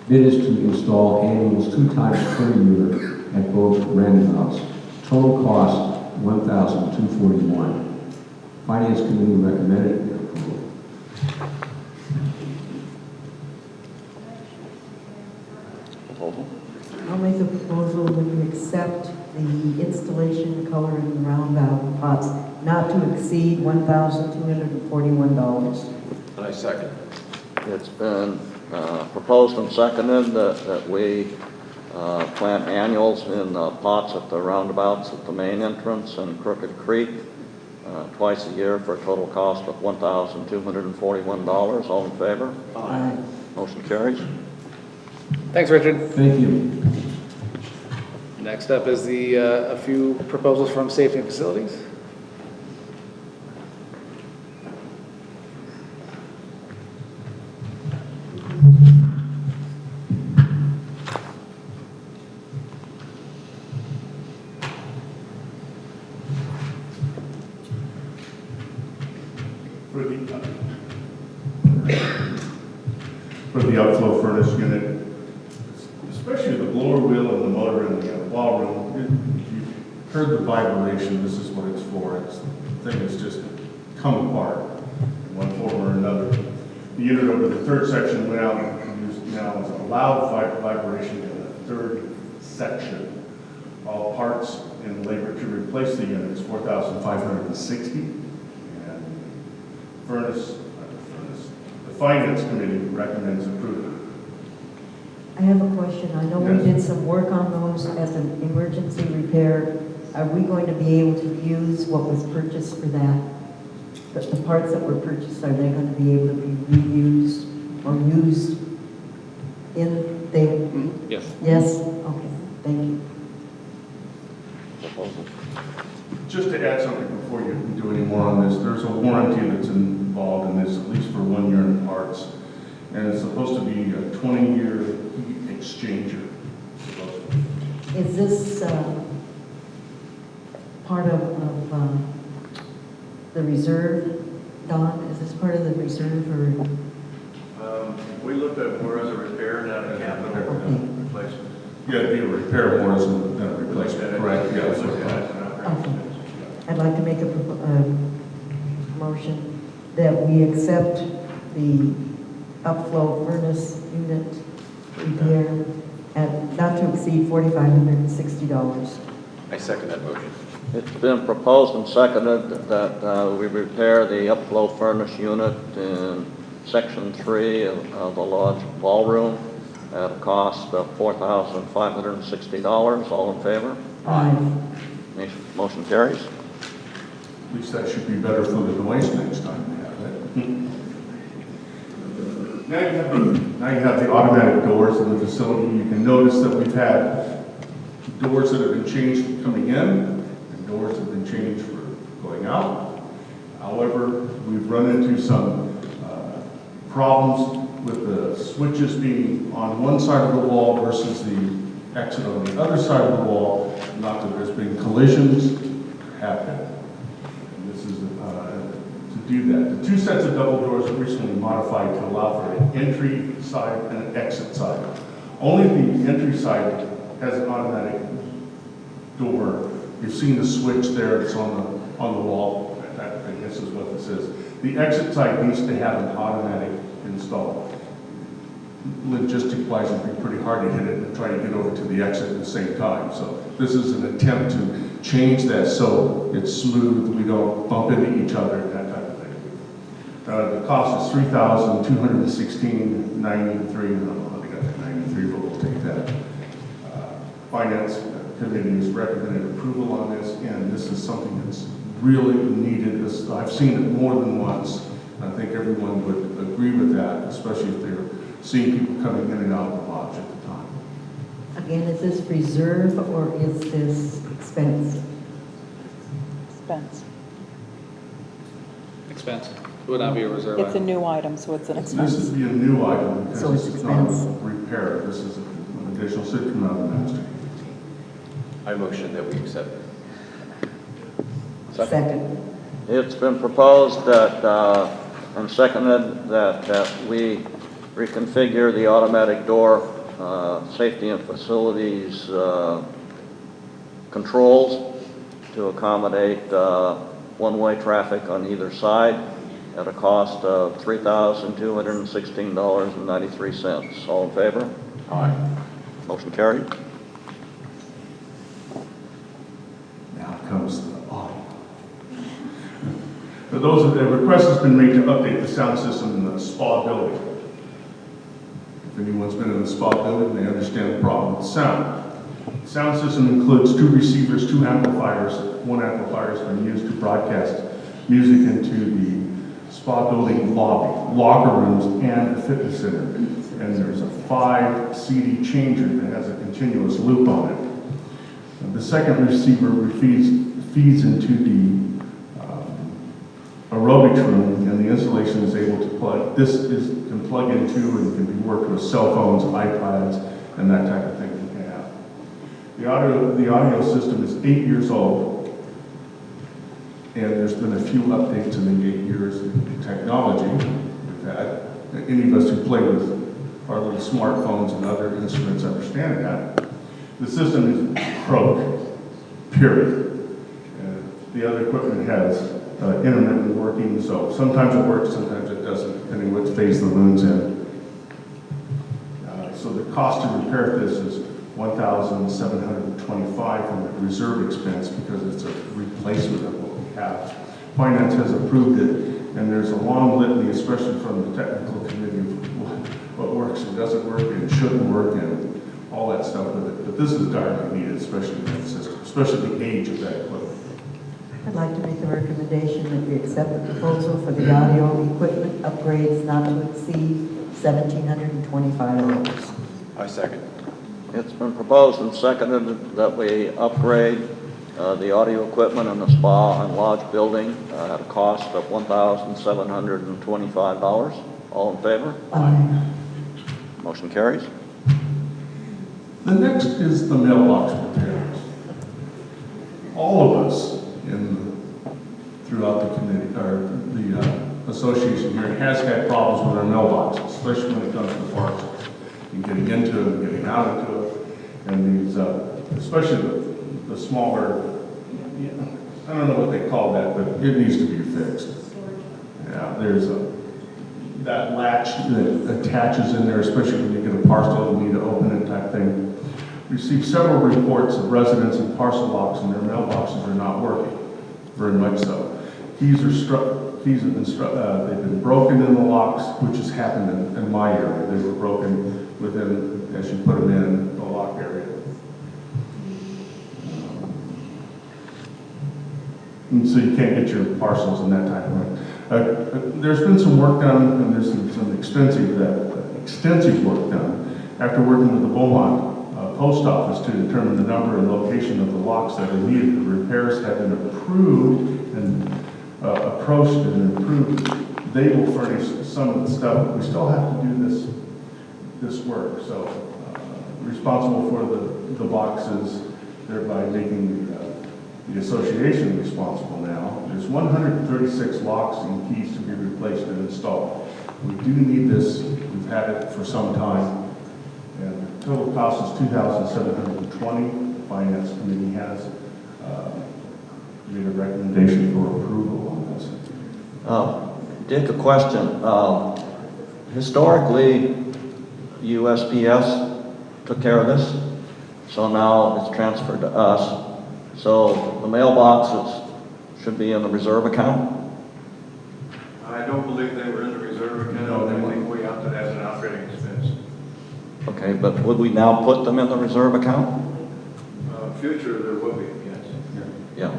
S19: Bid is to install annuals 2 times per year at both roundabouts. Total cost $1,241. Finance Committee recommended their approval.
S13: I'll make a proposal that we accept the installation color in the roundabout pots not to exceed $1,241.
S2: I second. It's been proposed and seconded that we plant annuals in pots at the roundabouts at the main entrance and Crooked Creek twice a year for a total cost of $1,241. All in favor?
S13: Aye.
S2: Motion carries.
S22: Thanks, Richard.
S19: Thank you.
S22: Next up is a few proposals from Safety and Facilities.
S12: For the upflow furnace unit, especially the blower wheel and the motor in the ballroom, you've heard the vibration. This is what it's for. The thing has just come apart in one form or another. The unit over the third section went out and used now as a loud vibration in the third section. All parts and labor to replace the unit is $4,560. The Finance Committee recommends approval.
S13: I have a question. I know we did some work on those as an emergency repair. Are we going to be able to use what was purchased for that? The parts that were purchased, are they going to be able to be reused or used in the?
S22: Yes.
S13: Yes? Okay, thank you.
S12: Just to add something before you do any more on this, there's a warranty that's involved in this, at least for 1 year in parts. And it's supposed to be a 20-year heat exchanger.
S13: Is this part of the reserve, Don? Is this part of the reserve or?
S18: We looked at more as a repair, not a capital replacement.
S12: Yeah, it'd be a repair more than a replacement, correct? Yeah, that's what I thought.
S13: I'd like to make a motion that we accept the upflow furnace unit repair at not to exceed $4,560.
S3: I second that motion.
S2: It's been proposed and seconded that we repair the upflow furnace unit in Section 3 of the Lodge Ballroom at a cost of $4,560. All in favor?
S13: Aye.
S2: Motion carries.
S12: At least that should be better for the noise next time we have it. Now you have the automatic doors in the facility. You can notice that we've had doors that have been changed coming in and doors that have been changed for going out. However, we've run into some problems with the switches being on one side of the wall versus the exit on the other side of the wall. Not that there's been collisions, happen. And this is to do that. The two sets of double doors were recently modified to allow for an entry side and an exit side. Only the entry side has an automatic door. You've seen the switch there, it's on the wall. I guess is what this is. The exit side needs to have an automatic installed. Logistic-wise, it'd be pretty hard to hit it and try to get over to the exit at the same time. So this is an attempt to change that so it's smooth, we don't bump into each other, that type of thing. The cost is $3,216.93. I think I got 93, but we'll take that. Finance Committee has recommended approval on this, and this is something that's really needed. I've seen it more than once. I think everyone would agree with that, especially if they're seeing people coming in and out of the lodge at the time.
S13: Again, is this reserve or is this expense?
S1: Expense.
S22: Expense. It would not be a reserve
S1: It's a
S22: item.
S1: new item, so it's an expense.
S12: This would be a new item because
S13: So it's
S12: this is not
S13: expense.
S12: a repair. This is an additional system out of the master.
S3: I motion that we accept.
S13: Second.
S2: It's been proposed that, and seconded that we reconfigure the automatic door safety and facilities controls to accommodate one-way traffic on either side at a cost of $3,216.93. All in favor?
S3: Aye.
S2: Motion carried.
S12: Now comes the audio. For those, the request has been made to update the sound system in the spa building. If anyone's been in the spa building, they understand the problem with sound. The sound system includes 2 receivers, 2 amplifiers. One amplifier has been used to broadcast music into the spa building lobby, locker rooms, and the fitness center. And there's a 5 CD changer that has a continuous loop on it. And the second receiver feeds into the aerobics room, and the installation is able to plug. Can plug into and can be worked with cell phones, iPads, and that type of thing you can have. The audio system is 8 years old, and there's been a few updates in the 8 years in technology we've had. Any of us who play with our little smartphones and other instruments understand that. The system is broke, period. The other equipment has intermittent working, so sometimes it works, sometimes it doesn't, depending which phase the moon's in. So the cost to repair this is $1,725 from the reserve expense because it's a replacement of what we have. Finance has approved it, and there's a long litany, especially from the technical committee, of what works and doesn't work and shouldn't work and all that stuff with it. But this is direly needed, especially in that system, especially the age of that equipment.
S13: I'd like to make a recommendation that we accept the proposal for the audio equipment upgrades not to exceed $1,725.
S3: I second.
S2: It's been proposed and seconded that we upgrade the audio equipment in the spa and lodge building at a cost of $1,725. All in favor?
S13: Aye.
S2: Motion carries.
S12: The next is the mailbox repairs. All of us throughout the committee, or the association here, has had problems with our mailboxes, especially when it comes to parcels. And getting into it, and getting out into it, and these, especially the smaller, I don't know what they call that, but it needs to be fixed. Yeah, there's that latch that attaches in there, especially when you get a parcel, you need to open it type thing. Received several reports of residents in parcel locks and their mailboxes are not working, very much so. Keys have been they've been broken in the locks, which has happened in my area. They were broken within, as you put them in the lock area. And so you can't get your parcels in that type of way. There's been some work done, and there's some extensive work done after working with the Beaumont post office to determine the number and location of the locks that are needed. The repairs have been approved and approached and approved. They will furnish some of the stuff, but we still have to do this work. So responsible for the boxes, thereby making the association responsible now. There's 136 locks and keys to be replaced and installed. We do need this. We've had it for some time. And the total cost is $2,720. The Finance Committee has made a recommendation for approval on this.
S2: Dick, a question. Historically, USPS took care of this, so now it's transferred to us. So the mailboxes should be in the reserve account?
S3: I don't believe they were in the reserve account.
S12: No,
S3: I think we opted as an operating expense.
S2: Okay, but would we now put them in the reserve account?
S3: Future, there will be, yes.
S2: Yeah.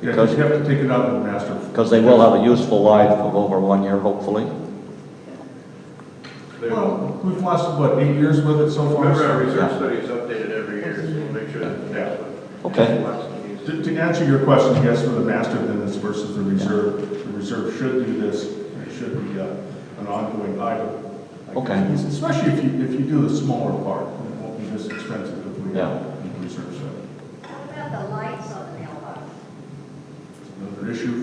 S12: Because you have to take it out of the master.
S2: Because they will have a useful life of over 1 year, hopefully.
S12: Well, we've lasted, what, 8 years with it so far?
S3: Remember, our reserve study is updated every year, so we'll make sure that the next one.
S2: Okay.
S12: To answer your question, yes, for the master business versus the reserve should do this. It should be an ongoing item.
S2: Okay.
S12: Especially if you do the smaller part, it won't be this expensive if we have the reserve set.
S8: What about the lights on the mailbox?
S12: Another issue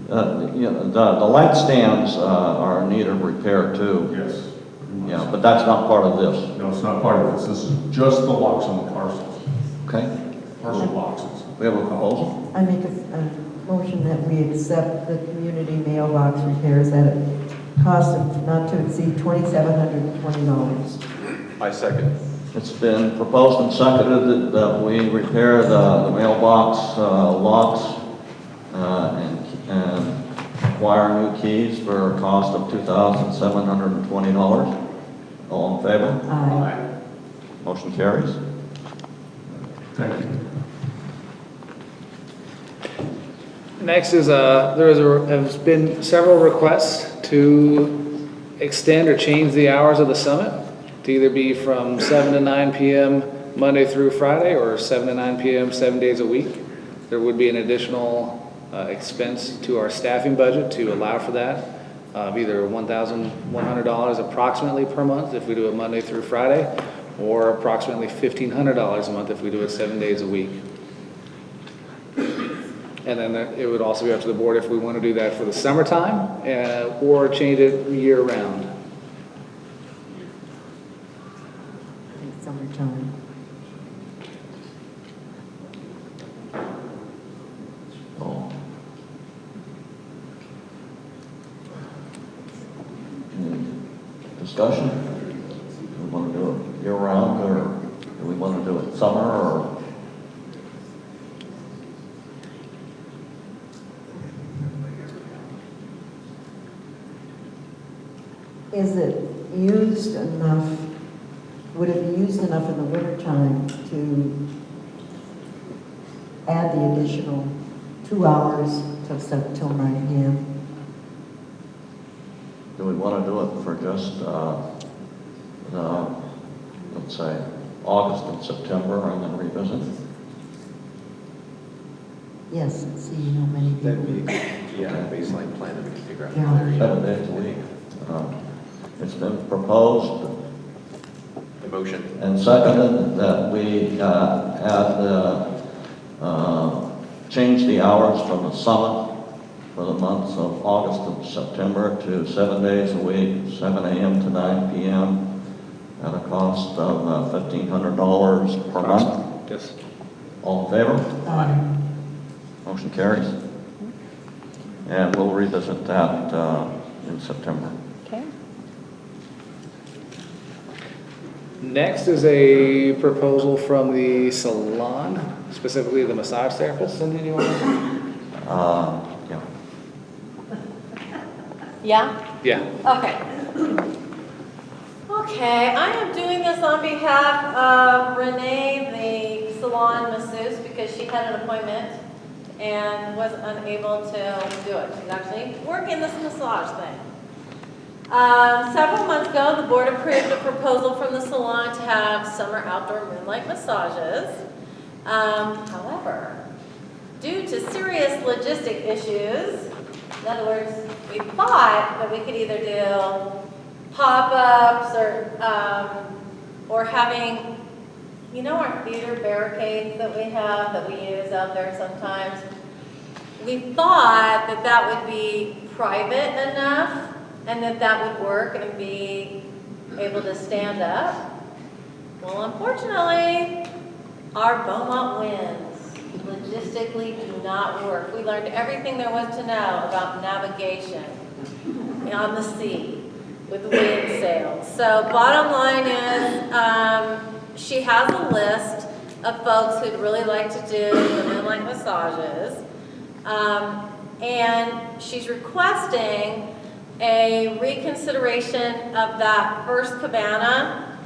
S2: The light stands are in need of repair too.
S12: Yes.
S2: Yeah, but that's not part of this.
S12: No, it's not part of this. This is just the locks on the parcels.
S2: Okay.
S12: Parcel boxes.
S2: We have a proposal?
S13: I make a motion that we accept the community mailbox repairs at a cost of not to exceed $2,720.
S3: I second.
S2: It's been proposed and seconded that we repair the mailbox locks and acquire new keys for a cost of $2,720. All in favor?
S13: Aye.
S2: Motion carries.
S12: Thank you.
S22: Next is, has been several requests to extend or change the hours of the summit to either be from 7 to 9 p.m. Monday through Friday or 7 to 9 p.m. 7 days a week. There would be an additional expense to our staffing budget to allow for that, of either $1,100 approximately per month if we do it Monday through Friday, or approximately $1,500 a month if we do it 7 days a week. And then it would also be up to the board if we want to do that for the summertime or change it year round.
S13: I think summertime.
S2: Oh. Any discussion? Do we want to do it year round, or do we want to do it summer, or?
S13: Is it used enough, would it be used enough in the wintertime to add the additional 2 hours till 9 p.m.?
S2: Do we want to do it for just, let's say, August and September, and then revisit?
S13: Yes, and see how many people.
S3: That'd be, baseline plan that we can figure out.
S13: Yeah.
S3: There,
S2: 7 days a week. It's been proposed
S3: The motion.
S2: and seconded that we change the hours from the summit for the months of August and September to 7 days a week, 7 a.m. to 9 p.m. at a cost of $1,500 per month.
S22: Yes.
S2: All in favor?
S13: Aye.
S2: Motion carries. And we'll revisit that in September.
S1: Okay.
S22: Next is a proposal from the salon, specifically the massage therapist. Cindy, do you want to?
S2: Yeah.
S4: Yeah?
S22: Yeah.
S4: Okay. Okay, I am doing this on behalf of Renee, the salon masseuse, because she had an appointment and was unable to do it. She's actually working this massage thing. Several months ago, the board approved a proposal from the salon to have summer outdoor moonlight massages. However, due to serious logistic issues, in other words, we thought that we could either do pop-ups or having, you know, our theater barricades that we have that we use out there sometimes. We thought that that would be private enough and that would work and be able to stand up. Well, unfortunately, our Beaumont winds logistically do not work. We learned everything there was to know about navigation on the sea with the wind sails. So bottom line is, she has a list of folks who'd really like to do the moonlight massages. And she's requesting a reconsideration of that first cabana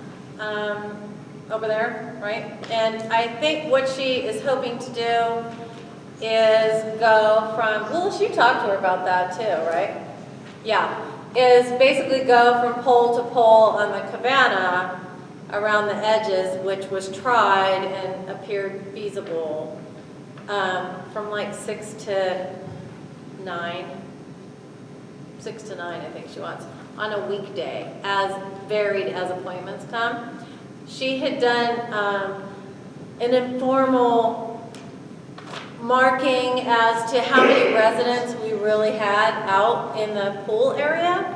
S4: over there, right? And I think what she is hoping to do is go from, Willis, you talked to her about that too, right? Yeah, is basically go from pole to pole on the cabana around the edges, which was tried and appeared feasible from like 6 to 9. 6 to 9, I think she wants, on a weekday, as varied as appointments come. She had done an informal marking as to how many residents we really had out in the pool area.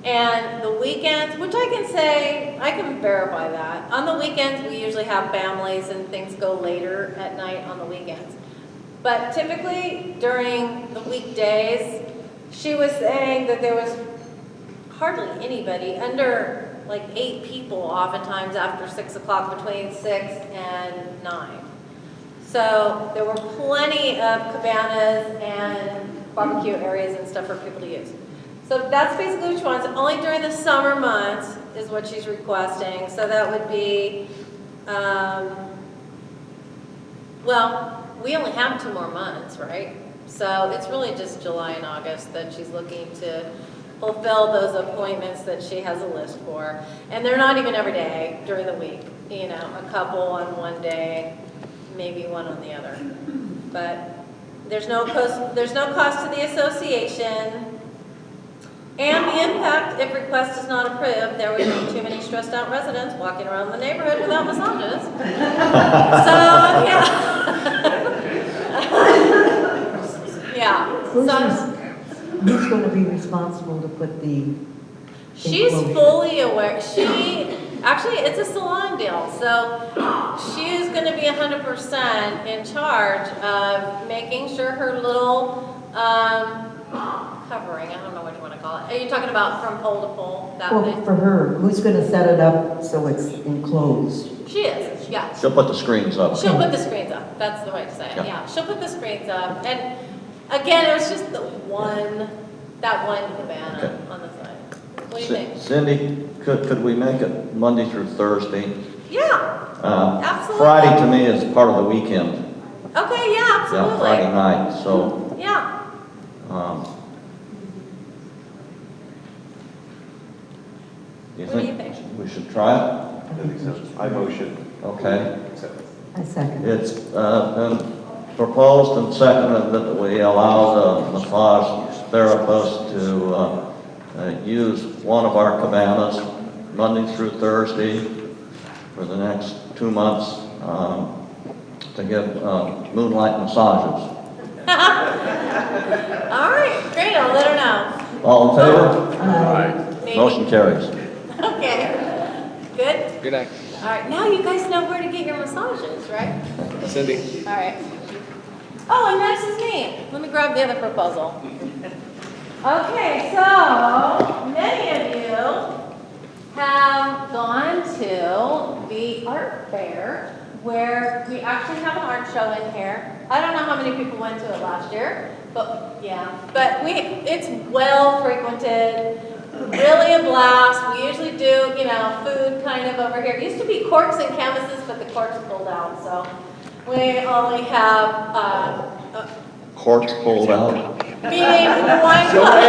S4: And the weekends, which I can say, I can verify that. On the weekends, we usually have families and things go later at night on the weekends. But typically, during the weekdays, she was saying that there was hardly anybody, under like 8 people oftentimes after 6 o'clock, between 6 and 9. So there were plenty of cabanas and barbecue areas and stuff for people to use. So that's basically what she wants. Only during the summer months is what she's requesting. So that would be, well, we only have 2 more months, right? So it's really just July and August that she's looking to fulfill those appointments that she has a list for. And they're not even every day during the week. You know, a couple on one day, maybe one on the other. But there's no cost to the association. And the impact, if request is not approved, there would be too many stressed out residents walking around the neighborhood without massages. So, yeah. Yeah.
S13: Who's going to be responsible to put the
S4: She's
S13: enclosure?
S4: fully aware. Actually, it's a salon deal, so she's going to be 100% in charge of making sure her little covering, I don't know what you want to call it. Are you talking about from pole to pole? That
S13: Well,
S4: thing?
S13: for her, who's going to set it up so it's enclosed?
S4: She is, yeah.
S2: She'll put the screens up.
S4: She'll put the screens up. That's the way to say it. Yeah, she'll put the screens up. And again, it was just that one cabana on the side. What do you think?
S2: Cindy, could we make it Monday through Thursday?
S4: Yeah, absolutely.
S2: Friday to me is part of the weekend.
S4: Okay, yeah, absolutely.
S2: Yeah, Friday night, so.
S4: Yeah.
S2: Do you
S4: What do you
S2: think
S4: think?
S2: we should try it?
S3: I think so. I motion.
S2: Okay.
S13: I second.
S2: It's been proposed and seconded that we allow the massage therapist to use one of our cabanas Monday through Thursday for the next 2 months to give moonlight massages.
S4: All right, great. I'll let her know.
S2: All in favor?
S4: Maybe.
S2: Motion carries.
S4: Okay. Good?
S22: Good night.
S4: All right, now you guys know where to get your massages, right?
S22: Cindy.
S4: All right. Oh, and next is me. Let me grab the other proposal. Okay, so many of you have gone to the art fair where we actually have an art show in here. I don't know how many people went to it last year, but yeah. But it's well frequented. Really a blast. We usually do, food kind of over here. It used to be corks and canvases, but the corks pulled out. So we only have
S2: Corks pulled out.
S4: meaning the wine club.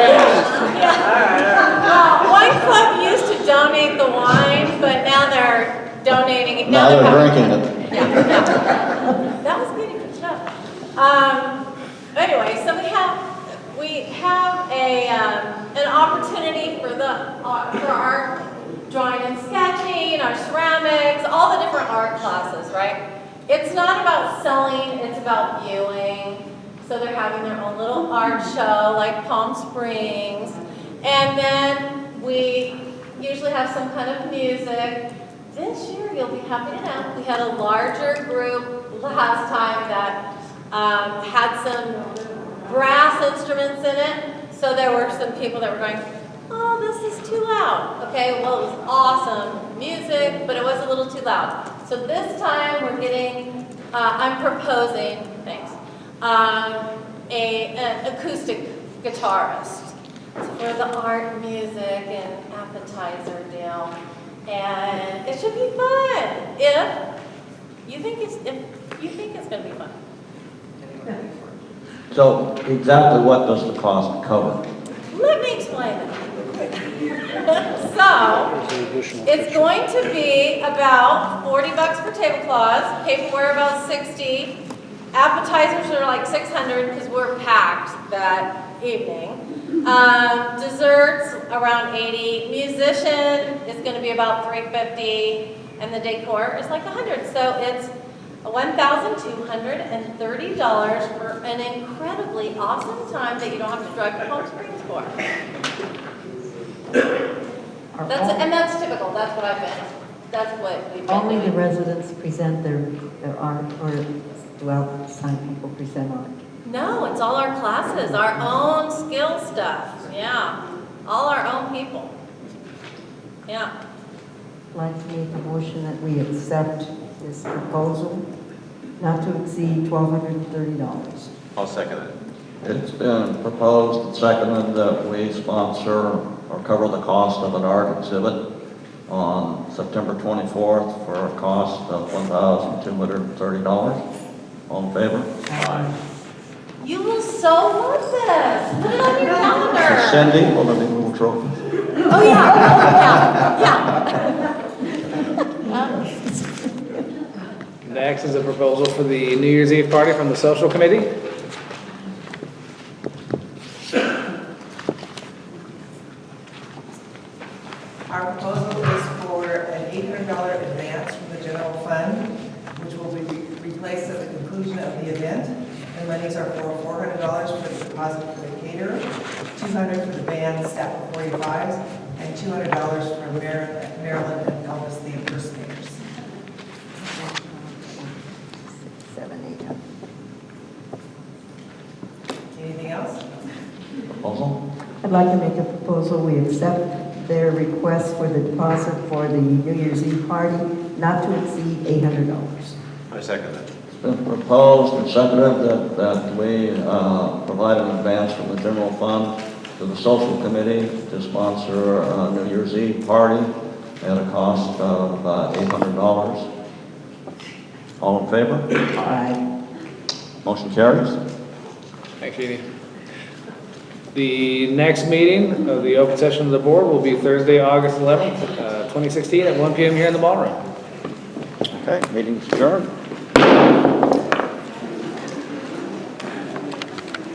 S4: Yeah. Wine club used to donate the wine, but now they're donating it.
S2: Now they're drinking it.
S4: Yeah. That was good stuff. Anyway, so we have an opportunity for our drawing and sketching, our ceramics, all the different art classes, right? It's not about selling, it's about viewing. So they're having their own little art show like Palm Springs. And then we usually have some kind of music. This year, you'll be happy to know, we had a larger group last time that had some brass instruments in it. So there were some people that were going, oh, this is too loud. Okay, well, it was awesome music, but it was a little too loud. So this time we're getting, I'm proposing, thanks, an acoustic guitarist for the art, music, and appetizer deal. And it should be fun if you think it's going to be fun.
S2: So exactly what does the cost cover?
S4: Let me explain it. So, it's going to be about $40 for tablecloths, paperware about 60, appetizers are like 600 because we're packed that evening. Desserts around 80, musician is going to be about 350, and the decor is like 100. So it's $1,230 for an incredibly awesome time that you don't have to drive to Palm Springs for. That's typical. That's what I've been. That's what we've been
S13: Only the
S4: doing.
S13: residents present their art, or do outside people present art?
S4: No, it's all our classes, our own skill stuff. Yeah, all our own people. Yeah.
S13: I'd like to make a motion that we accept this proposal not to exceed $1,230.
S3: I'll second it.
S2: It's been proposed and seconded that we sponsor or cover the cost of an art exhibit on September 24th for a cost of $1,230. All in favor?
S4: You will so love this. Put it on your calendar.
S2: Cindy, will there be little trophies?
S4: Oh, yeah.
S22: Next is a proposal for the New Year's Eve party from the social committee.
S20: Our proposal is for an $800 advance from the general fund, which will be replaced at the conclusion of the event. The monies are for $400 for the deposit for the caterer, $200 for the band, staff of 45s, and $200 for Marilyn and Elvis the impersonators.
S13: 7, 8.
S20: Anything else?
S2: Proposal?
S13: I'd like to make a proposal, we accept their request for the deposit for the New Year's Eve party, not to exceed $800.
S3: I second that.
S2: It's been proposed and seconded that we provide an advance from the general fund to the social committee to sponsor a New Year's Eve party at a cost of $800. All in favor?
S13: Aye.
S2: Motion carries.
S22: Thanks, Jeannie. The next meeting of the open session of the board will be Thursday, August 11th, 2016 at 1 p.m. here in the ballroom.
S2: Okay, meeting's adjourned.